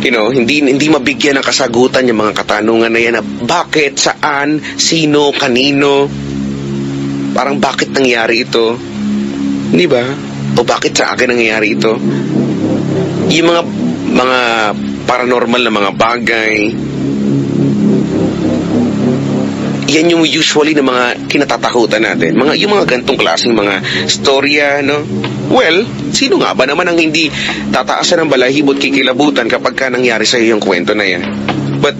hindi mabigyan ng kasagutan yung mga katanungan na yan na bakit, saan, sino, kanino, parang bakit nangyari ito, di ba? O bakit sa akin nangyayari ito? Yung mga paranormal na mga bagay, yan yung usually na mga kinatatakutan natin. Yung mga gantong klaseng mga storya, Well, sino nga ba naman ang hindi tataasan ng balahibot kikilabutan kapag ka nangyari sa iyo yung kwento na yan? But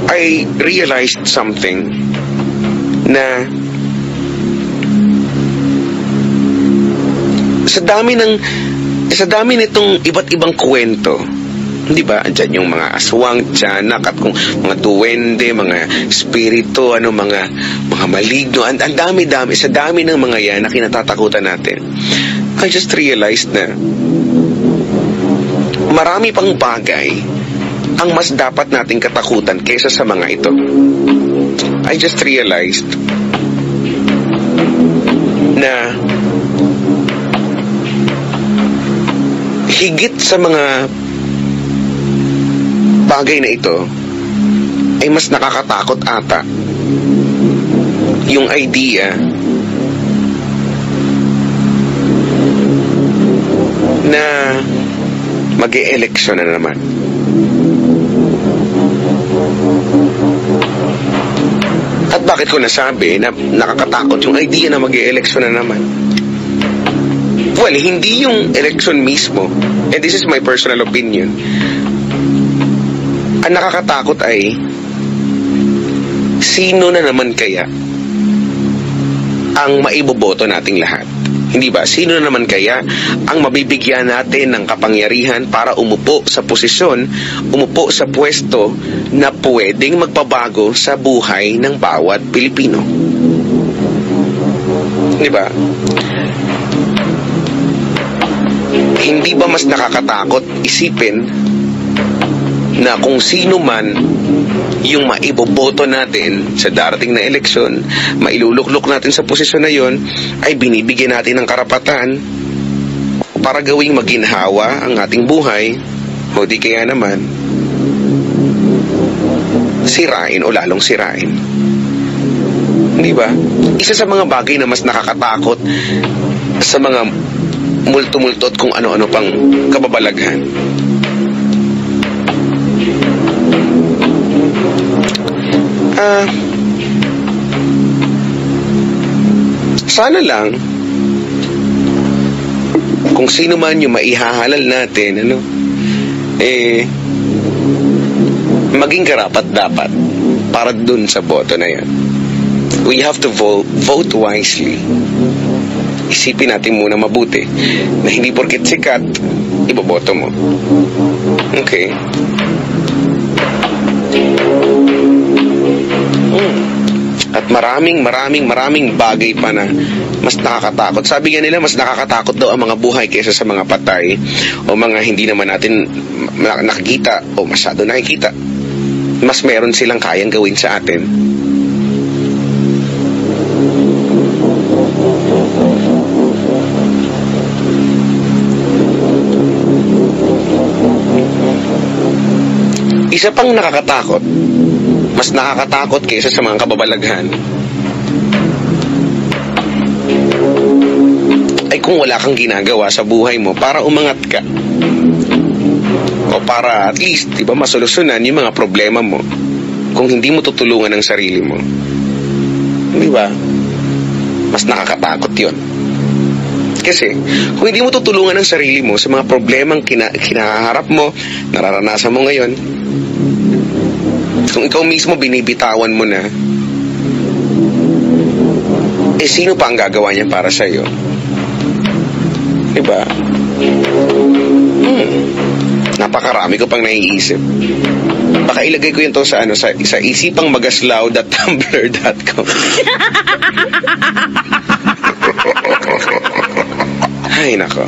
I realized something na sa dami nitong iba't ibang kwento, di ba? Andyan yung mga aswang, tiyanak, at kung mga duwende, mga spirito, mga maligno, ang dami-dami, sa dami ng mga yan na kinatatakutan natin. I just realized na marami pang bagay ang mas dapat nating katakutan kaysa sa mga ito. I just realized na higit sa mga bagay na ito ay mas nakakatakot ata yung idea na mag-e-eleksyon na naman. bakit ko nasabi na nakakatakot yung idea na mag-e-eleksyon na naman? Well, hindi yung election mismo, and this is my personal opinion. Ang nakakatakot ay sino na naman kaya ang maiboboto nating lahat? Hindi ba? Sino na naman kaya ang mabibigyan natin ng kapangyarihan para umupo sa posisyon, umupo sa pwesto na pwedeng magpabago sa buhay ng bawat Pilipino? Hindi ba? Hindi ba mas nakakatakot isipin na kung sino man yung maiboboto natin sa darating na eleksyon, mailuluklok natin sa posisyon na yon, ay binibigyan natin ng karapatan para gawing maginhawa ang ating buhay, o di kaya naman sirain o lalong sirain. Di ba? Isa sa mga bagay na mas nakakatakot sa mga multo-multo at kung ano-ano pang kababalaghan, sana lang kung sino man yung maihahalal natin, maging karapat-dapat para dun sa boto na yan. We have to vote wisely. Isipin natin muna mabuti na hindi porket sikat, iboboto mo. Okay? At maraming bagay pa na mas nakakatakot. Sabi nga nila, mas nakakatakot daw ang mga buhay kaysa sa mga patay o mga hindi naman natin nakikita o masyado nakikita. Mas meron silang kayang gawin sa atin. Isa pang nakakatakot, mas nakakatakot kaysa sa mga kababalaghan, ay kung wala kang ginagawa sa buhay mo para umangat ka. O para at least, diba, masolusyonan yung mga problema mo kung hindi mo tutulungan ang sarili mo. Diba? Mas nakakatakot yun. Kasi, kung hindi mo tutulungan ang sarili mo sa mga problemang kinaharap mo, nararanasan mo ngayon, kung ikaw mismo binibitawan mo na, sino pa ang gagawa niya para sa'yo? Diba? Napakarami ko pang naiisip. Baka ilagay ko yun to sa isipang magaslaw.tumblr.com. Ay, nako.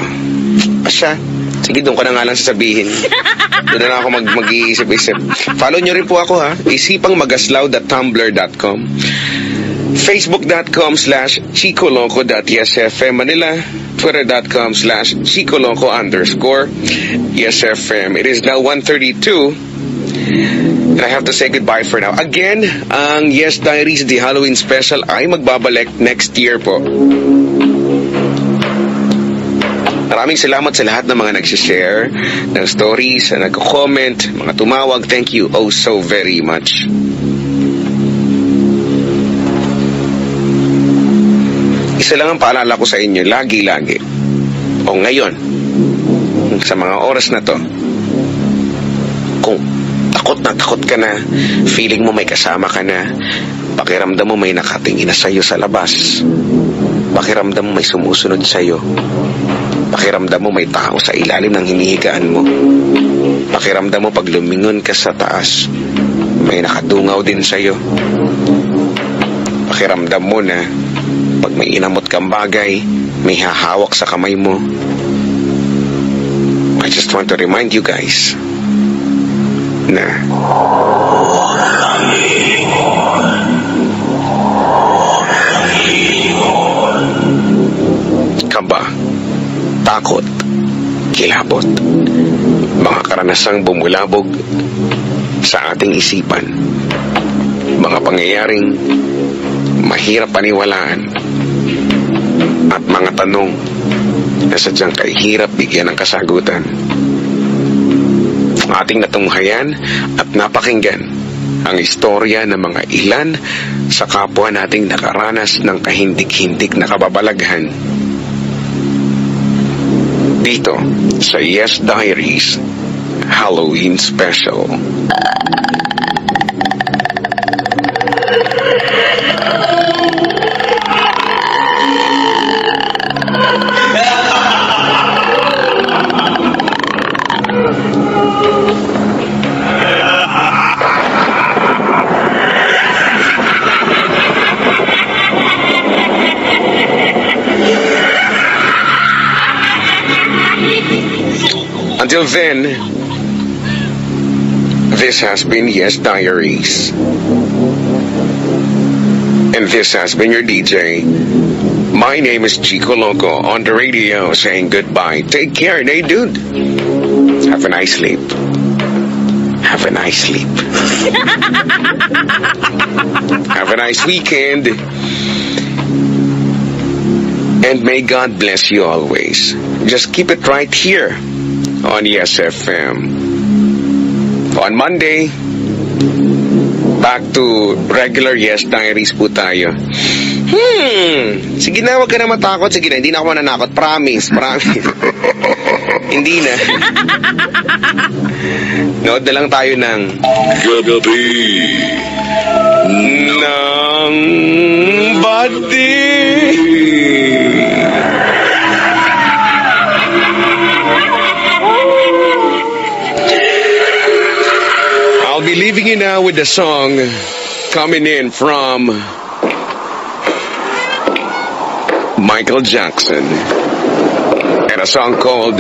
Asya, sige, doon ko na nga lang sasabihin. Doon na ako mag-iisip-isip. Follow nyo rin po ako, ha? Isipang magaslaw.tumblr.com, facebook.com/chicoloco.yesfm Manila, twitter.com/chicoloco_. YesFM. It is now 1:32. And I have to say goodbye for now. Again, ang Yes Diaries, the Halloween special ay magbabalik next year po. Maraming salamat sa lahat ng mga nagsishare ng stories, na nagko-comment, mga tumawag. Thank you oh so very much. Isa lang ang paalala ko sa inyo, lagi-lagi, o ngayon, sa mga oras na to, kung takot ka na, feeling mo may kasama ka na, pakiramdam mo may nakatingin na sa'yo sa labas, pakiramdam mo may sumusunod sa'yo, pakiramdam mo may tao sa ilalim ng hinihigaan mo, pakiramdam mo pag lumingon ka sa taas, may nakadungaw din sa'yo, pakiramdam mo na pag may inamot kang bagay, may hahawak sa kamay mo. I just want to remind you guys na kaba, takot, kilabot, mga karanasang bumulabog sa ating isipan, mga pangyayaring mahirap paniwalaan, at mga tanong na sadyang kahirap bigyan ng kasagutan. Ating natunghayan at napakinggan ang istorya ng mga ilan sa kapwa nating nakaranas ng kahindik-hindik na kababalaghan. Dito sa Yes Diaries Halloween Special. Until then, this has been Yes Diaries. And this has been your DJ. My name is Chico Loco on the radio saying goodbye. Take care, hey dude. Have a nice sleep. Have a nice sleep. Have a nice weekend. And may God bless you always. Just keep it right here on Yes FM. On Monday, back to regular Yes Diaries po tayo. Sige na, wag ka na matakot. Sige na, hindi na ako mananakot. Promise. Hindi na. Nood na lang tayo ng Gagabi ng Bati. I'll be leaving you now with the song coming in from Michael Jackson and a song called